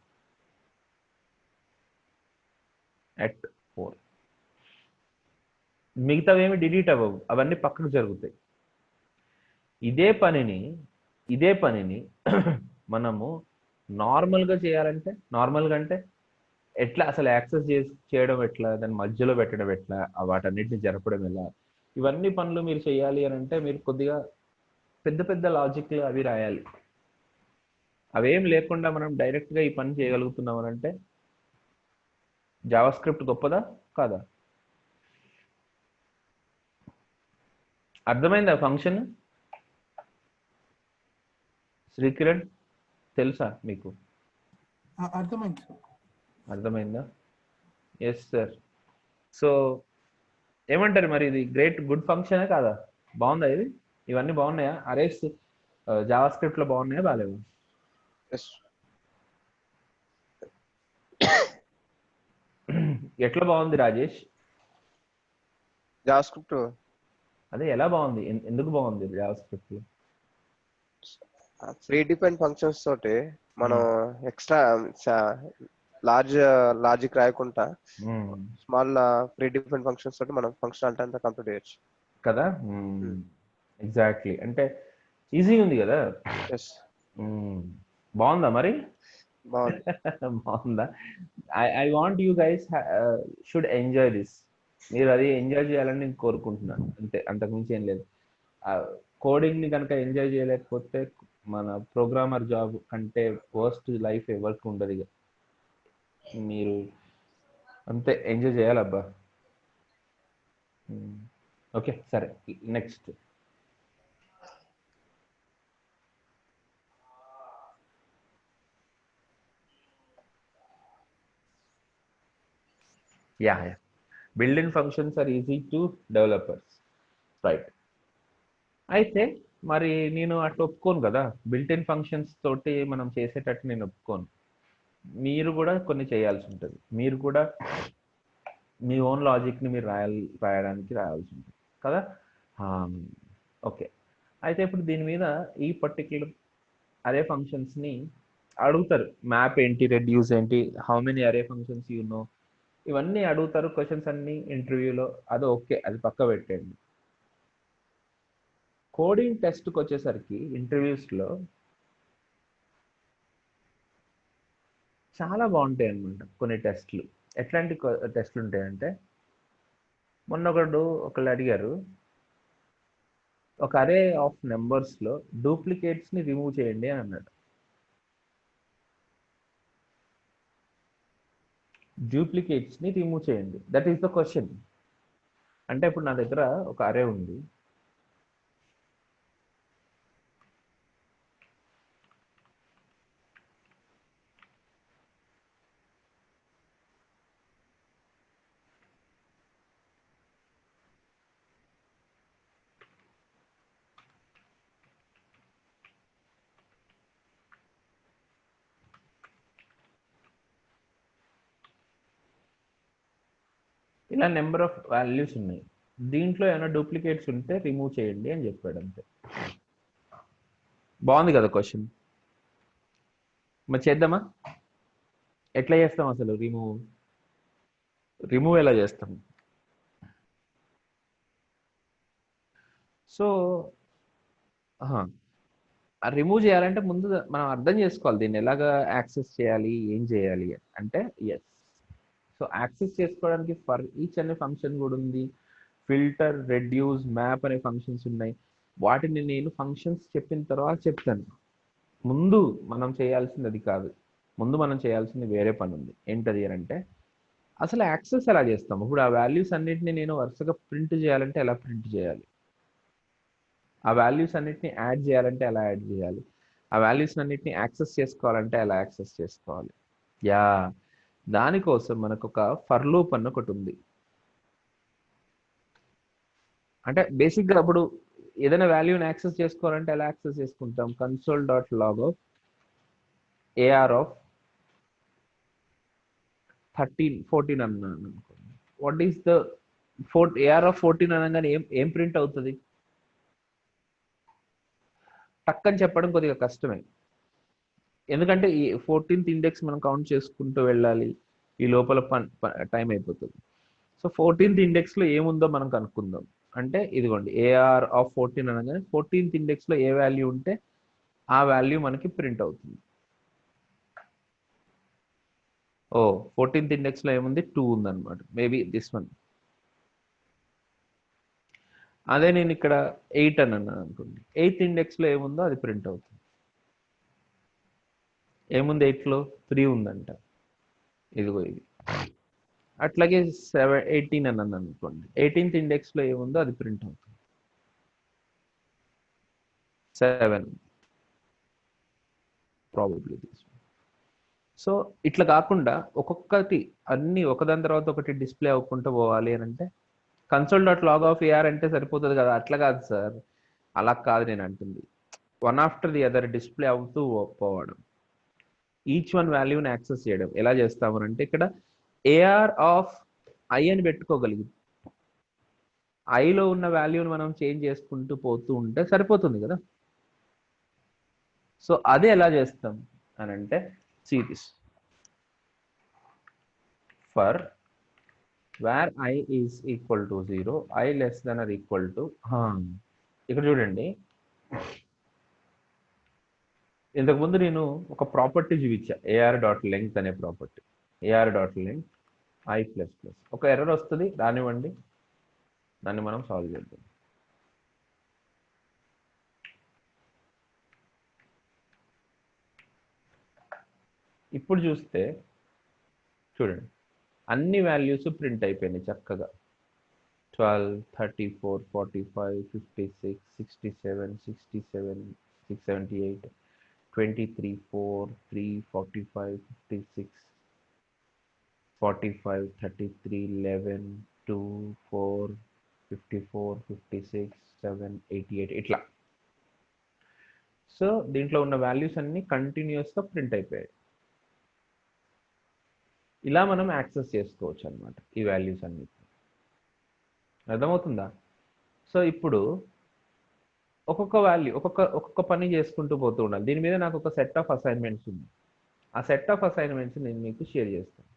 at 4. మిగతావేమి డిలీట్ అవ్వవు, అవన్నీ పక్కకు జరుగుతాయి. ఇదే పనిని మనము నార్మల్గా చేయాలంటే, నార్మల్గా అంటే ఎట్లా అసలు యాక్సెస్ చేయడం ఎట్లా, దాన్ని మధ్యలో పెట్టడం ఎట్లా, వాటన్నిటిని జరపడం ఎలా, ఇవన్నీ పనులు మీరు చేయాలి అని అంటే మీరు కొద్దిగా పెద్ద పెద్ద లాజిక్లు అవి రాయాలి. అవేం లేకుండా మనం డైరెక్ట్గా ఈ పని చేయగలుగుతున్నాం అని అంటే జావా స్క్రిప్ట్ గొప్పదా కాదా? అర్థమైందా ఫంక్షన్? శ్రీకిరణ్ తెలుసా మీకు? అర్థమైందా? Yes sir. సో ఏమంటారు మరి, ఇది గ్రేట్ గుడ్ ఫంక్షనే కాదా? బాగుందా ఇది? ఇవన్నీ బాగున్నాయా? అరేస్ జావా స్క్రిప్ట్ లో బాగున్నాయా బాగాలేవు? ఎట్లా బాగుంది రాజేష్ జావా స్క్రిప్ట్? అదే ఎలా బాగుంది, ఎందుకు బాగుంది Java script? Pre define functions తోటి మనం ఎక్స్ట్రా లార్జ్ లాజిక్ రాయకుండా స్మాల్ ప్రీ డిఫైన్ ఫంక్షన్స్ తోటి మనం ఫంక్షనాలిటీ అంతా కంప్లీట్ చేయొచ్చు కదా. ఎగ్జాక్ట్లీ, అంటే ఈజీ ఉంది కదా. బాగుందా మరి? బాగుందా? I want you guys should enjoy this. మీరు అది ఎంజాయ్ చేయాలని నేను కోరుకుంటున్నాను, అంతే, అంతకుమించి ఏం లేదు. కోడింగ్ని కనుక ఎంజాయ్ చేయలేకపోతే మన ప్రోగ్రామర్ జాబ్ కంటే వర్స్ట్ లైఫ్ ఎవరికి ఉండదు. ఇక మీరు అంతే ఎంజాయ్ చేయాలబ్బా. ఓకే సరే, next. Yeah. Built-in functions are easy to developers, right? అయితే మరి నేను అట్లా ఒప్పుకోను కదా, బిల్ట్-ఇన్ ఫంక్షన్స్ తోటి మనం చేసేటట్టు నేను ఒప్పుకోను. మీరు కూడా కొన్ని చేయాల్సి ఉంటుంది, మీరు కూడా మీ ఓన్ లాజిక్ని మీరు రాయడానికి రాయాల్సి ఉంటుంది కదా. ఓకే, అయితే ఇప్పుడు దీని మీద ఈ పర్టిక్యులర్ అరే ఫంక్షన్స్ని అడుగుతారు. మ్యాప్ ఏంటి, రెడ్యూస్ ఏంటి, హౌ మెనీ అరే ఫంక్షన్స్ యూ నో, ఇవన్నీ అడుగుతారు క్వశ్చన్స్ అన్ని ఇంటర్వ్యూలో. అది ఓకే, అది పక్క పెట్టండి. కోడింగ్ టెస్ట్కి వచ్చేసరికి ఇంటర్వ్యూస్లో చాలా బాగుంటాయి అన్నమాట కొన్ని టెస్ట్లు. ఎట్లాంటి టెస్ట్లు ఉంటాయంటే, మొన్న ఒకళ్ళు అడిగారు, ఒక అరే ఆఫ్ నెంబర్స్లో డూప్లికేట్స్ని రిమూవ్ చేయండి అని అన్నాడు. డూప్లికేట్స్ని రిమూవ్ చేయండి, దట్ ఈస్ ద క్వశ్చన్. అంటే ఇప్పుడు నా దగ్గర ఒక అరే ఉంది, ఇలా నెంబర్ ఆఫ్ వాల్యూస్ ఉన్నాయి, దీంట్లో ఏమైనా డూప్లికేట్స్ ఉంటే రిమూవ్ చేయండి అని చెప్పాడు, అంతే. బాగుంది కదా క్వశ్చన్? మరి చేద్దామా? ఎట్లా చేస్తాం అసలు రిమూవ్ ఎలా చేస్తాం? సో రిమూవ్ చేయాలంటే ముందు మనం అర్థం చేసుకోవాలి దీన్ని ఎలాగా యాక్సెస్ చేయాలి, ఏం చేయాలి అంటే. ఎస్, సో యాక్సెస్ చేసుకోవడానికి ఫర్ ఈచ్ అనే ఫంక్షన్ కూడా ఉంది. ఫిల్టర్, రెడ్యూస్, మ్యాప్ అనే ఫంక్షన్స్ ఉన్నాయి. వాటిని నేను ఫంక్షన్స్ చెప్పిన తర్వాత చెప్తాను. ముందు మనం చేయాల్సింది అది కాదు, ముందు మనం చేయాల్సింది వేరే పని ఉంది. ఏంటది అని అంటే, అసలు యాక్సెస్ ఎలా చేస్తాం. ఇప్పుడు ఆ వాల్యూస్ అన్నిటిని నేను వరుసగా ప్రింట్ చేయాలంటే ఎలా ప్రింట్ చేయాలి, ఆ వాల్యూస్ అన్నిటిని యాడ్ చేయాలంటే ఎలా యాడ్ చేయాలి, ఆ వాల్యూస్ అన్నిటిని యాక్సెస్ చేసుకోవాలంటే ఎలా యాక్సెస్ చేసుకోవాలి. యా, దానికోసం మనకు ఒక ఫర్ లూప్ అన్న ఒకటి ఉంది. అంటే బేసిక్గా అప్పుడు ఏదైనా వాల్యూని యాక్సెస్ చేసుకోవాలంటే ఎలా యాక్సెస్ చేసుకుంటాం? Console dot log of AR of 14 అన్నాను అనుకోండి. What is the AR of 14 అనగానే ఏం ప్రింట్ అవుతుంది? టక్కని చెప్పడం కొద్దిగా కష్టమే, ఎందుకంటే ఈ 14th ఇండెక్స్ మనం కౌంట్ చేసుకుంటూ వెళ్ళాలి, ఈ లోపల టైం అయిపోతుంది. సో 14th ఇండెక్స్లో ఏముందో మనం కనుక్కుందాం. అంటే ఇదిగోండి ఏఆర్ ఆఫ్ 14 అనగానే 14th ఇండెక్స్లో ఏ వాల్యూ ఉంటే ఆ వాల్యూ మనకి ప్రింట్ అవుతుంది. 14th ఇండెక్స్లో ఏముంది? 2 ఉందన్నమాట, మేబీ దిస్ వన్. అదే నేను ఇక్కడ 8 అని అన్నాను అనుకోండి, 8th ఇండెక్స్లో ఏముందో అది ప్రింట్ అవుతుంది. ఏముంది 8లో? 3 ఉందంట, ఇదిగో ఇది. అట్లాగే 18 అని అన్నాను అనుకోండి, 18th ఇండెక్స్లో ఏముందో అది ప్రింట్ అవుతుంది. 7 ప్రాబబ్లీ దిస్. సో ఇట్లా కాకుండా ఒక్కొక్కటి అన్ని ఒకదాని తర్వాత ఒకటి డిస్ప్లే అవ్వకుండా పోవాలి అని అంటే console dot log of AR అంటే సరిపోతుంది కదా. అట్లా కాదు సార్, అలా కాదు నేను అంటుంది. One after the other display అవుతూ పోవడం, ఈచ్ వన్ వాల్యూని యాక్సెస్ చేయడం. ఎలా చేస్తాము అంటే ఇక్కడ ఏఆర్ ఆఫ్ ఐ అని పెట్టుకోగలిగి ఐలో ఉన్న వాల్యూని మనం చేంజ్ చేసుకుంటూ పోతూ ఉంటే సరిపోతుంది కదా. సో అదే ఎలా చేస్తాం అని అంటే see this for where I is equal to 0, I less than or equal to ఇక్కడ చూడండి, ఇంతకుముందు నేను ఒక ప్రాపర్టీ చూపించా, ఏఆర్ డాట్ లెంగ్త్ అనే property. AR dot length I plus plus. ఒక ఎర్రర్ వస్తుంది, రానివ్వండి, దాన్ని మనం సాల్వ్ చేద్దాం. ఇప్పుడు చూస్తే చూడండి అన్ని వాల్యూస్ ప్రింట్ అయిపోయినాయి చక్కగా. 12, 34, 45, 56, 67, 67, 678, 23, 4, 3, 45, 56, 45, 33, 11, 2, 4, 54, 56, 7, 88 ఇట్లా. సో దీంట్లో ఉన్న వాల్యూస్ అన్ని కంటిన్యూస్గా ప్రింట్ అయిపోయాయి. ఇలా మనం యాక్సెస్ చేసుకోవచ్చు అనమాట ఈ వాల్యూస్ అన్ని. అర్థమవుతుందా? సో ఇప్పుడు ఒక్కొక్క వాల్యూ ఒక్కొక్క పని చేసుకుంటూ పోతూ ఉండాలి. దీని మీద నాకు ఒక సెట్ ఆఫ్ అసైన్మెంట్స్ ఉంది. ఆ సెట్ ఆఫ్ అసైన్మెంట్స్ నేను మీకు షేర్ చేస్తాను.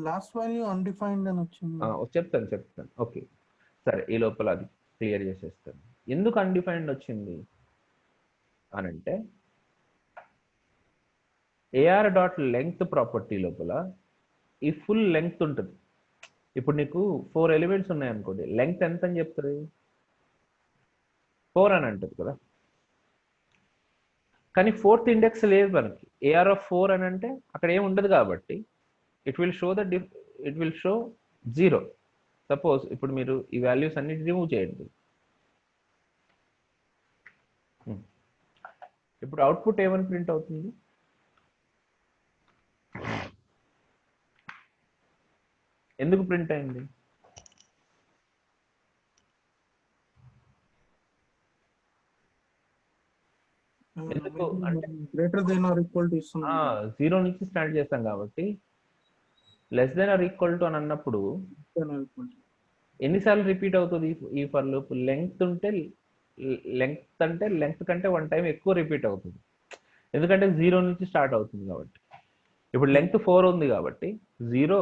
లాస్ట్ వాల్యూ అన్డిఫైన్డ్ అని వచ్చింది. చెప్తాను. ఓకే సరే, ఈ లోపల అది క్లియర్ చేసేస్తాను. ఎందుకు అన్డిఫైన్డ్ వచ్చింది అని అంటే ఏఆర్ డాట్ లెంగ్త్ ప్రాపర్టీ లోపల ఈ ఫుల్ లెంగ్త్ ఉంటుంది. ఇప్పుడు నీకు 4 ఎలిమెంట్స్ ఉన్నాయనుకోండి, లెంగ్త్ ఎంత అని చెప్తుంది? 4 అని అంటుంది కదా. కానీ 4th ఇండెక్స్ లేదు మనకి. ఏఆర్ ఆఫ్ 4 అని అంటే అక్కడ ఏమి ఉండదు కాబట్టి ఇట్ విల్ షో 0. సపోజ్ ఇప్పుడు మీరు ఈ వాల్యూస్ అన్ని రిమూవ్ చేయండి. ఇప్పుడు అవుట్పుట్ ఏమని ప్రింట్ అవుతుంది? ఎందుకు ప్రింట్ అయింది? ఎందుకు అంటే greater than or equal to ఇస్తుంది. 0 నుంచి స్టార్ట్ చేస్తాం కాబట్టి less than or equal to అని అన్నప్పుడు ఎన్నిసార్లు రిపీట్ అవుతుంది ఈ ఫర్ లూప్? లెంగ్త్ అంటే లెంగ్త్ కంటే 1 టైం ఎక్కువ రిపీట్ అవుతుంది, ఎందుకంటే 0 నుంచి స్టార్ట్ అవుతుంది కాబట్టి. ఇప్పుడు లెంగ్త్ 4 ఉంది కాబట్టి 0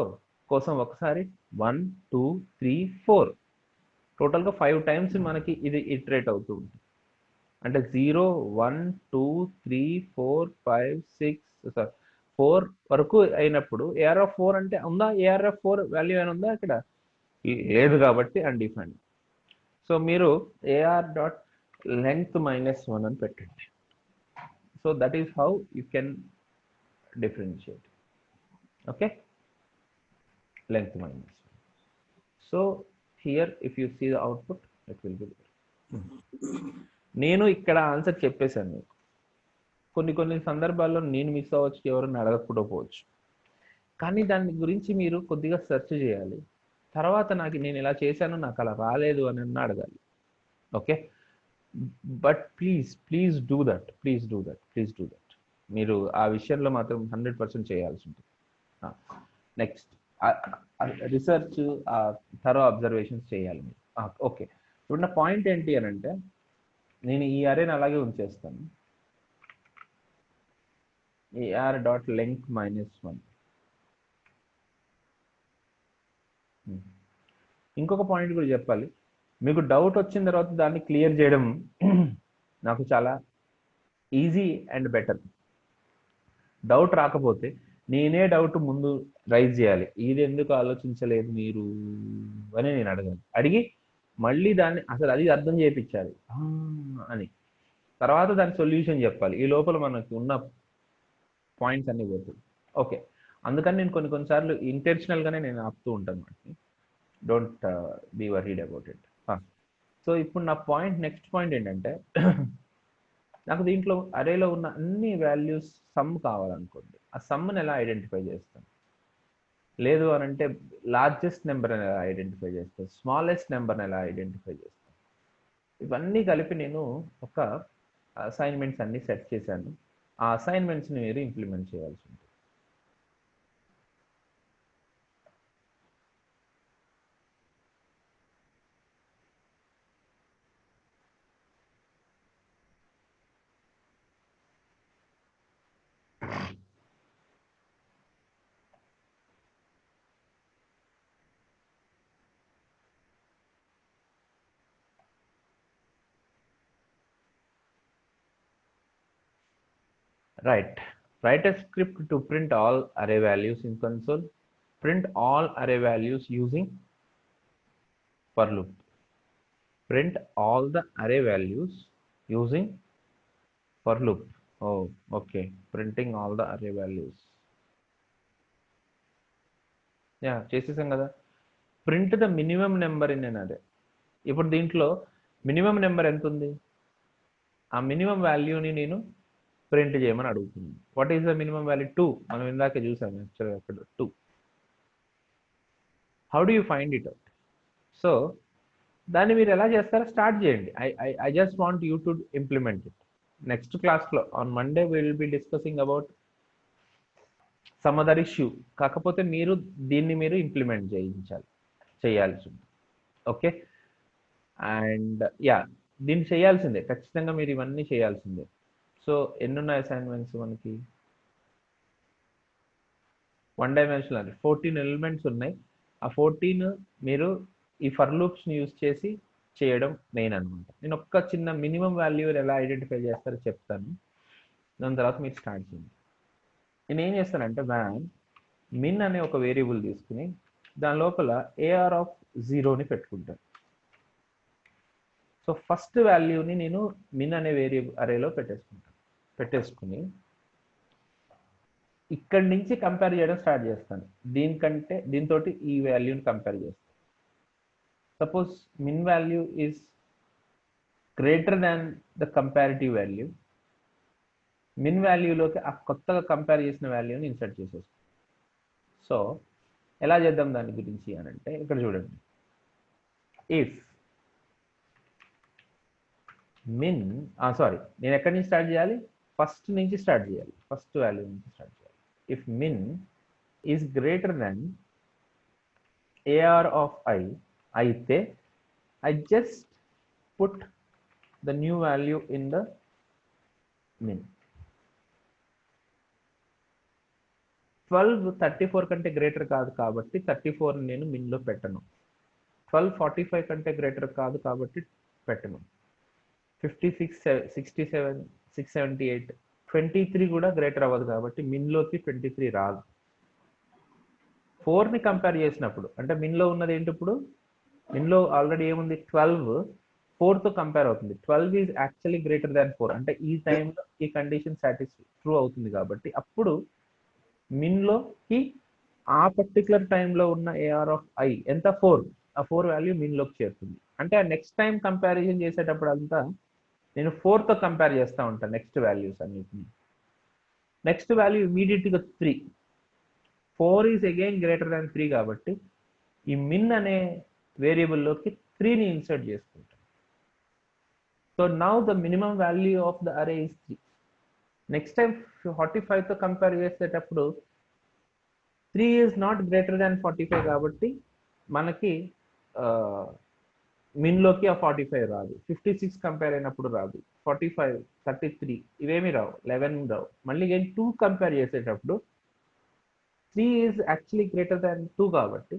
కోసం ఒకసారి 1, 2, 3, 4 టోటల్గా 5 టైమ్స్ మనకి ఇది ఇటరేట్ అవుతూ ఉంటుంది. అంటే 0, 1, 2, 3, 4, 5, 6 4 వరకు అయినప్పుడు ఏఆర్ ఆఫ్ 4 అంటే ఉందా? ఏఆర్ ఆఫ్ 4 వాల్యూ ఏమైనా ఉందా ఇక్కడ? లేదు కాబట్టి అన్డిఫైన్డ్. సో మీరు ఏఆర్ డాట్ లెంగ్త్ -1 అని పెట్టండి. So that is how you can differentiate. Okay, length -1. So here if you see the output it will be there. నేను ఇక్కడ ఆన్సర్ చెప్పేశాను మీకు. కొన్ని సందర్భాల్లో నేను మిస్ అవ్వచ్చు, ఎవరైనా అడగకుండా పోవచ్చు. కానీ దాని గురించి మీరు కొద్దిగా సెర్చ్ చేయాలి. తర్వాత నేను ఇలా చేశాను, నాకు అలా రాలేదు అని అడగాలి. Okay, but please do that. మీరు ఆ విషయంలో మాత్రం 100% చేయాల్సి ఉంటుంది. నెక్స్ట్ రీసెర్చ్, థరో అబ్జర్వేషన్స్ చేయాలి మీరు. ఓకే, ఇప్పుడు నా పాయింట్ ఏంటి అని అంటే, నేను ఈ అరేని అలాగే ఉంచేస్తాను. AR.length -1. ఇంకొక పాయింట్ కూడా చెప్పాలి. మీకు డౌట్ వచ్చిన తర్వాత దాన్ని క్లియర్ చేయడం నాకు చాలా ఈజీ అండ్ బెటర్. డౌట్ రాకపోతే నేనే డౌట్ ముందు రైజ్ చేయాలి. ఇది ఎందుకు ఆలోచించలేదు మీరు అని నేను అడిగి మళ్ళీ దాన్ని అసలు అది అర్థం చేయించాలి అని. తర్వాత దాని సొల్యూషన్ చెప్పాలి. ఈ లోపల మనకు ఉన్న పాయింట్స్ అన్ని పోతుంది. ఓకే, అందుకని నేను కొన్నిసార్లు ఇంటెన్షనల్గానే నేను ఆపుతూ ఉంటాను వాటిని. Don't be worried about it. So ఇప్పుడు నా నెక్స్ట్ పాయింట్ ఏంటంటే, నాకు దీంట్లో అరేలో ఉన్న అన్ని వాల్యూస్ సమ్ కావాలనుకోండి. ఆ సమ్ని ఎలా ఐడెంటిఫై చేస్తాను? లేదు అని అంటే లార్జెస్ట్ నెంబర్ ఎలా ఐడెంటిఫై చేస్తాను? స్మాలెస్ట్ నెంబర్ని ఎలా ఐడెంటిఫై చేస్తాను? ఇవన్నీ కలిపి నేను ఒక అసైన్మెంట్స్ అన్ని సెట్ చేశాను. ఆ అసైన్మెంట్స్ని మీరు ఇంప్లిమెంట్ చేయాల్సి ఉంటుంది. Right. Write a script to print all array values in console. Print all array values using for loop. Print all the array values using for loop. Oh, okay. Printing all the array values. Yeah, చేసేసాం కదా. Print the minimum number in an array. ఇప్పుడు దీంట్లో మినిమం నెంబర్ ఎంత ఉంది? ఆ మినిమం వాల్యూని నేను ప్రింట్ చేయమని అడుగుతుంది. What is the minimum value? 2. మనం ఇందాక చూసాము యాక్చువల్గా అక్కడ 2. How do you find it out? So దాన్ని మీరు ఎలా చేస్తారో స్టార్ట్ చేయండి. I just want you to implement it. Next క్లాస్లో on Monday will be discussing about some other issue. కాకపోతే దీన్ని మీరు ఇంప్లిమెంట్ చేయాల్సి ఉంది. ఓకే, అండ్ యా, దీన్ని చేయాల్సిందే, ఖచ్చితంగా మీరు ఇవన్నీ చేయాల్సిందే. సో ఎన్నున్నాయి అసైన్మెంట్స్ మనకి? 1 డైమెన్షనల్ 14 ఎలిమెంట్స్ ఉన్నాయి. ఆ 14 మీరు ఈ ఫర్ లూప్స్ని యూజ్ చేసి చేయడం మెయిన్ అనమాట. నేను ఒక్క చిన్న మినిమం వాల్యూ ఎలా ఐడెంటిఫై చేస్తారో చెప్తాను, దాని తర్వాత మీరు స్టార్ట్ చేయండి. నేను ఏం చేస్తానంటే min అనే ఒక వేరియబుల్ తీసుకుని దాని లోపల AR(0)ని పెట్టుకుంటాను. సో ఫస్ట్ వాల్యూని నేను min అనే వేరియబుల్ అరేలో పెట్టేసుకుని ఇక్కడి నుంచి కంపేర్ చేయడం స్టార్ట్ చేస్తాను. దీంతో ఈ వాల్యూని కంపేర్ చేస్తాను. Suppose min value is greater than the comparative value. min వాల్యూలోకి ఆ కొత్తగా కంపేర్ చేసిన వాల్యూని ఇన్సర్ట్ చేసేస్తాను. సో ఎలా చేద్దాం దాని గురించి అని అంటే, ఇక్కడ చూడండి. ఇఫ్ min నేను ఎక్కడి నుంచి స్టార్ట్ చేయాలి? ఫస్ట్ నుంచి స్టార్ట్ చేయాలి. ఫస్ట్ వాల్యూ నుంచి స్టార్ట్ చేయాలి. If min is greater than AR(i) అయితే I just put the new value in the min. 12 34 కంటే గ్రేటర్ కాదు కాబట్టి 34 నేను min లో పెట్టను. 12 45 కంటే గ్రేటర్ కాదు కాబట్టి పెట్టను. 56 67 678 23 కూడా గ్రేటర్ అవ్వదు కాబట్టి min లోకి 23 రాదు. 4ని కంపేర్ చేసినప్పుడు అంటే min లో ఉన్నది ఏంటి? ఇప్పుడు min లో ఆల్రెడీ ఏముంది? 12 4తో కంపేర్ అవుతుంది. 12 ఈజ్ యాక్చువల్లీ గ్రేటర్ దాన్ 4 అంటే ఈ టైంలో ఈ కండిషన్ ట్రూ అవుతుంది కాబట్టి అప్పుడు min లోకి ఆ పర్టికులర్ టైంలో ఉన్న AR(i) ఎంత? 4. ఆ 4 వాల్యూ min లోకి చేరుతుంది. అంటే ఆ నెక్స్ట్ టైం కంపారిజన్ చేసేటప్పుడు అంతా నేను 4తో కంపేర్ చేస్తూ ఉంటాను నెక్స్ట్ వాల్యూస్ అన్నిటిని. నెక్స్ట్ వాల్యూ ఇమీడియట్గా 3. 4 ఈజ్ అగైన్ గ్రేటర్ దాన్ 3 కాబట్టి ఈ మిన్ అనే వేరియబుల్లోకి 3ని ఇన్సర్ట్ చేసుకుంటాం. So now the minimum value of the అరే ఈస్ 3. నెక్స్ట్ టైం 45తో కంపేర్ చేసేటప్పుడు 3 ఈజ్ నాట్ గ్రేటర్ దాన్ 45 కాబట్టి మనకి మిన్లోకి ఆ 45 రాదు. 56 కంపేర్ అయినప్పుడు రాదు. 45, 33 ఇవేమి రావు. 11 రావు. మళ్ళీ 2 కంపేర్ చేసేటప్పుడు 3 ఈజ్ యాక్చువల్లీ గ్రేటర్ దాన్ 2 కాబట్టి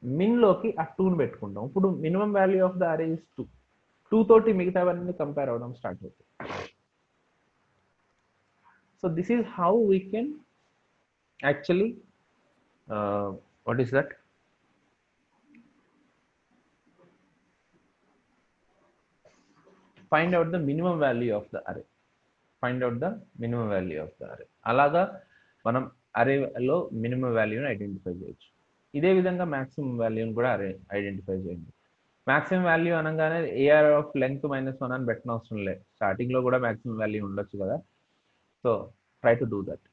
మిన్లోకి ఆ 2ని పెట్టుకుంటాం. ఇప్పుడు మినిమం వాల్యూ ఆఫ్ ద అరే ఇస్ 2. 2 తోటి మిగతావన్నీ కంపేర్ అవ్వడం స్టార్ట్ అవుతుంది. So this is how we can actually what is that find out the minimum value of the array. Find out the minimum value of the array. అలాగా మనం అరేలో మినిమం వాల్యూని ఐడెంటిఫై చేయొచ్చు. ఇదే విధంగా మ్యాక్సిమం వాల్యూని కూడా ఐడెంటిఫై చేయండి. మ్యాక్సిమం వాల్యూ అనగానే ఏఆర్ ఆఫ్ లెంగ్త్ -1 అని పెట్టిన అవసరం లేదు. స్టార్టింగ్లో కూడా మ్యాక్సిమం వాల్యూ ఉండొచ్చు కదా. So try to do that.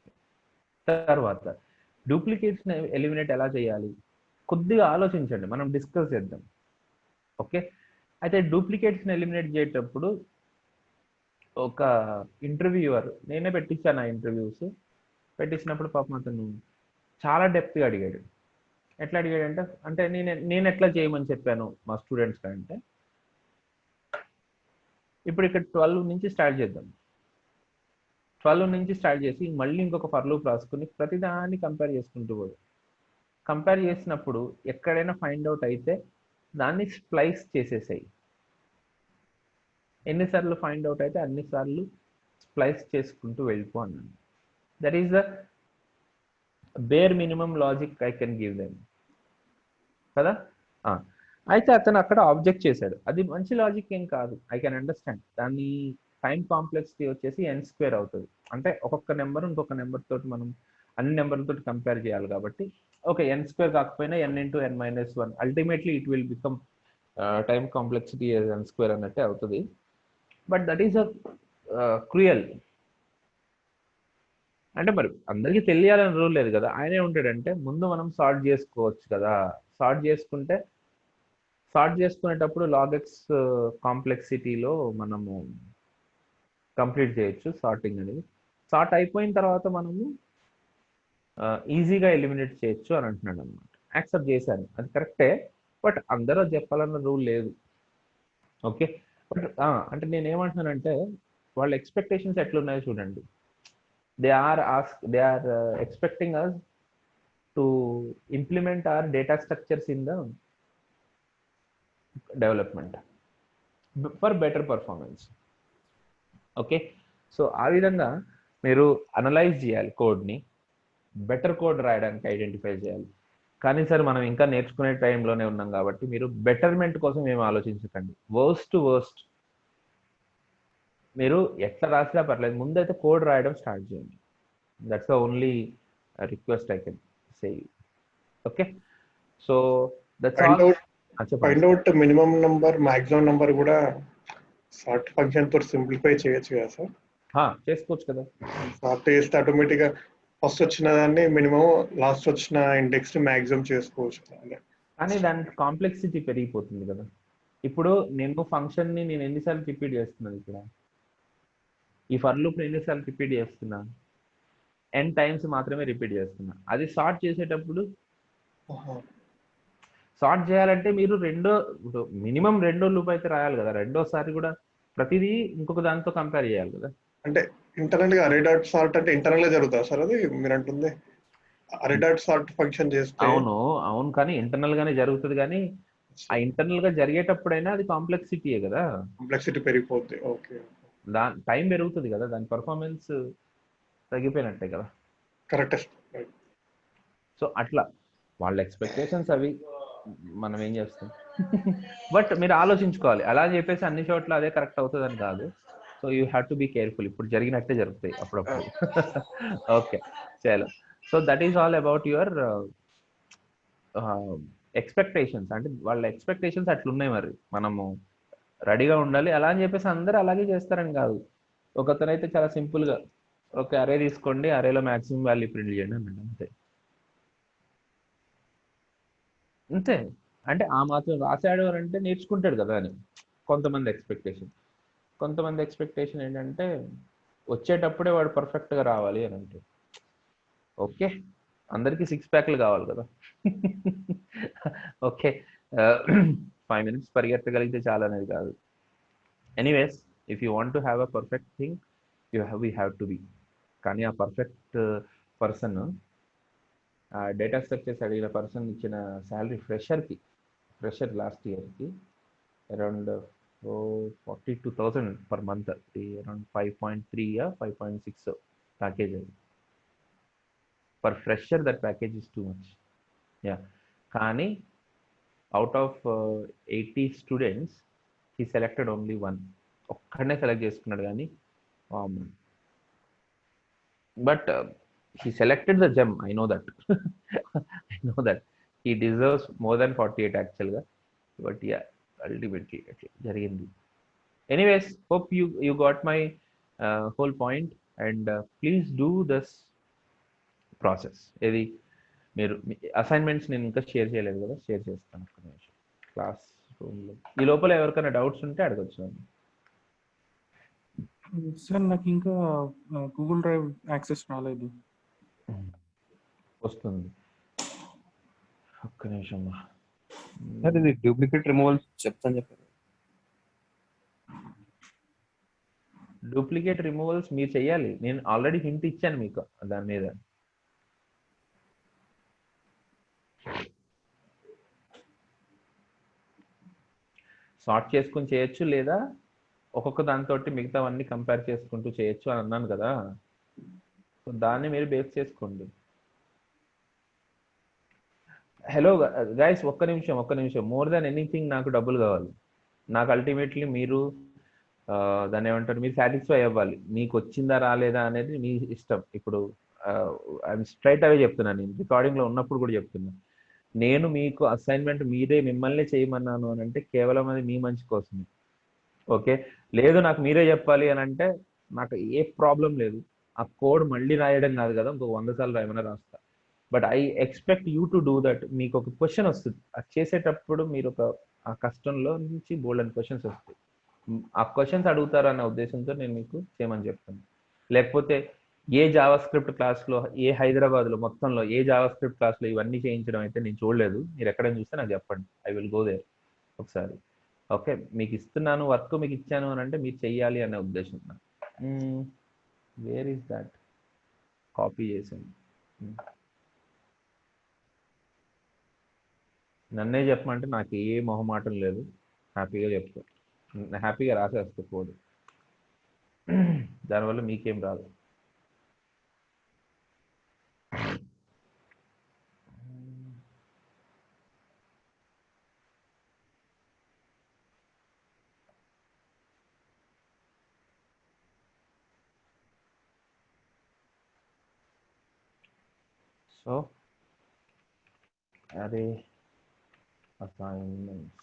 తర్వాత డూప్లికేట్స్ని ఎలిమినేట్ ఎలా చేయాలి కొద్దిగా ఆలోచించండి, మనం డిస్కస్ చేద్దాం. ఓకే, అయితే డూప్లికేట్స్ని ఎలిమినేట్ చేసేటప్పుడు ఒక ఇంటర్వ్యూవర్, నేనే పెట్టించాను ఆ ఇంటర్వ్యూస్. పెట్టించినప్పుడు పాపం అతను చాలా డెప్త్గా అడిగాడు. ఎట్లా అడిగాడంటే, అంటే నేను ఎట్లా చేయమని చెప్పాను మా స్టూడెంట్స్ అంటే, ఇప్పుడు ఇక్కడ 12 నుంచి స్టార్ట్ చేద్దాం. 12 నుంచి స్టార్ట్ చేసి మళ్ళీ ఇంకొక ఫర్ లూప్ రాసుకుని ప్రతిదాన్ని కంపేర్ చేసుకుంటూ పోదు. కంపేర్ చేసినప్పుడు ఎక్కడైనా ఫైండ్ అవుట్ అయితే దాన్ని స్ప్లైస్ చేసేసాయి. ఎన్నిసార్లు ఫైండ్ అవుట్ అయితే అన్నిసార్లు స్ప్లైస్ చేసుకుంటూ వెళ్ళిపో అన్నాను. That is the bear minimum logic I can give them కదా. అయితే అతను అక్కడ ఆబ్జెక్ట్ చేశాడు. అది మంచి లాజిక్ ఏం కాదు, ఐ కెన్ అండర్స్టాండ్. దాని టైం కాంప్లెక్సిటీ వచ్చేసి n² అవుతుంది. అంటే ఒక్కొక్క నెంబర్ ఇంకొక నెంబర్ తోటి మనం అన్ని నెంబర్లతో కంపేర్ చేయాలి కాబట్టి ఓకే, n² కాకపోయినా n × n-1 ultimately it will become time complexity n² అన్నట్టే అవుతుంది. But that is a cruel. అంటే మరి అందరికీ తెలియాలని రూల్ లేదు కదా. ఆయనే ఉంటాడంటే ముందు మనం సార్ట్ చేసుకోవచ్చు కదా. సార్ట్ చేసుకునేటప్పుడు లాగెక్స్ కాంప్లెక్సిటీలో మనము కంప్లీట్ చేయొచ్చు సార్టింగ్ అనేది. సార్ట్ అయిపోయిన తర్వాత మనము ఈజీగా ఎలిమినేట్ చేయొచ్చు అని అంటున్నాడు అనమాట. యాక్సెప్ట్ చేశాను, అది కరెక్టే. బట్ అందరూ చెప్పాలన్న రూల్ లేదు. ఓకే, బట్ అంటే నేను ఏమంటున్నానంటే వాళ్ళ ఎక్స్పెక్టేషన్స్ ఎట్లున్నాయో చూడండి. They are expecting us to implement our data structures in the development for better performance. Okay, so ఆ విధంగా మీరు అనలైజ్ చేయాలి కోడ్ని, బెటర్ కోడ్ రాయడానికి ఐడెంటిఫై చేయాలి. కానీ సార్ మనం ఇంకా నేర్చుకునే టైంలోనే ఉన్నాం కాబట్టి మీరు బెటర్మెంట్ కోసం ఏమి ఆలోచించకండి. వర్స్ట్ టు వర్స్ట్ మీరు ఎట్లా రాసినా పర్లేదు, ముందైతే కోడ్ రాయడం స్టార్ట్ చేయండి. That's the only request I can say. Okay, so that's all. Find out minimum number maximum number కూడా సార్ట్ ఫంక్షన్ తో సింప్లిఫై చేయొచ్చు కదా సార్? చేసుకోవచ్చు కదా. సార్ట్ చేస్తే ఆటోమేటిక్ గా ఫస్ట్ వచ్చిన దాన్ని మినిమం, లాస్ట్ వచ్చిన ఇండెక్స్ ని మాక్సిమం చేసుకోవచ్చు. కానీ దాని కాంప్లెక్సిటీ పెరిగిపోతుంది కదా. ఇప్పుడు నేను ఫంక్షన్ ని నేను ఎన్నిసార్లు రిపీట్ చేస్తున్నాను, ఇక్కడ ఈ ఫర్ లూప్ ఎన్నిసార్లు రిపీట్ చేస్తున్నా, n టైమ్స్ మాత్రమే రిపీట్ చేస్తున్నా. అది సార్ట్ చేసేటప్పుడు సార్ట్ చేయాలంటే మీరు మినిమం రెండో లూప్ అయితే రాయాలి కదా. రెండోసారి కూడా ప్రతిదీ ఇంకొక దాంతో కంపేర్ చేయాలి కదా. అంటే ఇంటర్నల్ గా అరే డాట్ సార్ట్ అంటే ఇంటర్నల్ గా జరుగుతుంది సార్? అది మీరు అంటుంది అరే డాట్ సార్ట్ ఫంక్షన్ చేస్తే? అవును, కానీ ఇంటర్నల్ గానే జరుగుతుంది. కానీ ఆ ఇంటర్నల్ గా జరిగేటప్పుడైనా అది కాంప్లెక్సిటీయే కదా. కాంప్లెక్సిటీ పెరిగిపోతుంది. ఓకే, దాని టైం పెరుగుతుంది కదా, దాని పర్ఫార్మెన్స్ తగ్గిపోయినట్టే కదా. కరెక్ట్. సో అట్లా వాళ్ళ ఎక్స్పెక్టేషన్స్ అవి, మనం ఏం చేస్తాం. బట్ మీరు ఆలోచించుకోవాలి. అలా చెప్పేసి అన్ని చోట్ల అదే కరెక్ట్ అవుతుందని కాదు. So you have to be careful. ఇప్పుడు జరిగినట్టే జరుగుతాయి అప్పుడప్పుడు. ఓకే, చలో. So that is all about your expectations. అంటే వాళ్ళ ఎక్స్పెక్టేషన్స్ అట్లున్నాయి. మరి మనము రెడీగా ఉండాలి. అలా అని చెప్పేసి అందరూ అలాగే చేస్తారని కాదు. ఒకతనైతే చాలా సింపుల్గా ఒక అరే తీసుకోండి, అరేలో మాక్సిమం వాల్యూ ప్రింట్ చేయండి అన్నాడు. అంతే అంతే. అంటే ఆ మాత్రం రాశాడు అని అంటే నేర్చుకుంటాడు కదా అని కొంతమంది ఎక్స్పెక్టేషన్ ఏంటంటే వచ్చేటప్పుడే వాడు పర్ఫెక్ట్గా రావాలి అని అంటే. ఓకే, అందరికీ 6 ప్యాక్లు కావాలి కదా. ఓకే, 5 minutes పరిగెత్తగలిగితే చాలా అనేది కాదు. Anyways, if you want to have a perfect thing we have to be. కానీ ఆ పర్ఫెక్ట్ పర్సన్, డేటా స్ట్రక్చర్స్ అడిగిన పర్సన్ ఇచ్చిన శాలరీ ఫ్రెషర్ లాస్ట్ ఇయర్కి around 42,000 per month, around 5.3 5.6 package అది. For fresher that package is too much. Yeah, కానీ out of 80 students he selected only 1. ఒక్కడనే సెలెక్ట్ చేసుకున్నాడు కానీ. But he selected the gem, I know that. I know that he deserves more than 48 actually, but yeah, ultimately jarigindi. Anyways, hope you got my whole point, and please do this process. Edi మీరు అసైన్మెంట్స్ నేను ఇంకా షేర్ చేయలేదు కదా, షేర్ చేస్తాను ఒక్క నిమిషం క్లాస్ రూమ్లో. ఈ లోపల ఎవరికైనా డౌట్స్ ఉంటే అడగచ్చు. సార్ నాకు ఇంకా గూగుల్ డ్రైవ్ యాక్సెస్ రాలేదు. వస్తుంది, ఒక్క నిమిషం. సార్ ఇది డూప్లికేట్ రిమూవల్ చెప్తాను చెప్పారు. డూప్లికేట్ రిమూవల్స్ మీరు చెయ్యాలి. నేను ఆల్రెడీ హింట్ ఇచ్చాను మీకు దాని మీద. సార్ట్ చేసుకుని చేయొచ్చు, లేదా ఒక్కొక్క దాంతో మిగతావన్నీ కంపేర్ చేసుకుంటూ చేయొచ్చు అని అన్నాను కదా. సో దాన్ని మీరు బేస్ చేసుకోండి. హలో గైస్, ఒక్క నిమిషం. మోర్ దాన్ ఎనీథింగ్ నాకు డబ్బులు కావాలి. నాకు అల్టిమేట్లీ మీరు దాన్ని ఏమంటారు, మీరు సాటిస్ఫై అవ్వాలి. మీకు వచ్చిందా రాలేదా అనేది మీ ఇష్టం. ఇప్పుడు ఐఎమ్ స్ట్రైట్ అవే చెప్తున్నాను, నేను రికార్డింగ్లో ఉన్నప్పుడు కూడా చెప్తున్నాను. నేను మీకు అసైన్మెంట్ మిమ్మల్ని చేయమన్నాను అని అంటే కేవలం అది మీ మంచి కోసమే. ఓకే, లేదు నాకు మీరే చెప్పాలి అని అంటే నాకు ఏ ప్రాబ్లం లేదు. ఆ కోడ్ మళ్ళీ రాయడం కాదు కదా, ఇంకో 100 సార్లు రాయమన్నా రాస్తా. But I expect you to do that. మీకు ఒక క్వశ్చన్ వస్తుంది, అది చేసేటప్పుడు మీరు ఆ కష్టంలో నుంచి బోల్డ్ క్వశ్చన్స్ వస్తాయి. ఆ క్వశ్చన్స్ అడుగుతారన్న ఉద్దేశంతో నేను మీకు చేయమని చెప్తాను. లేకపోతే ఏ జావా స్క్రిప్ట్ క్లాస్లో, ఏ హైదరాబాద్లో మొత్తంలో ఏ జావా స్క్రిప్ట్ క్లాస్లో ఇవన్నీ చేయించడం అయితే నేను చూడలేదు. మీరు ఎక్కడైనా చూస్తే నాకు చెప్పండి, ఐ విల్ గో దేర్ ఒకసారి. ఓకే, మీకు ఇస్తున్నాను వర్క్, మీకు ఇచ్చాను అని అంటే మీరు చెయ్యాలి అనే ఉద్దేశం. Where is that? కాపీ చేసాను. నన్నే చెప్పమంటే నాకు ఏ మొహమాటం లేదు, హ్యాపీగా చెప్తా, హ్యాపీగా రాసేస్తా కోడ్. దానివల్ల మీకేం రాదు. సో అరే assignments.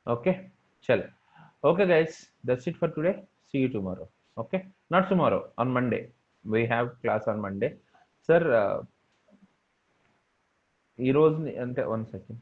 Okay, chalo. Okay guys, that's it for today. See you tomorrow. Okay, not tomorrow, on Monday. We have class on Monday. Sir, ఈ రోజు అంటే 1 second.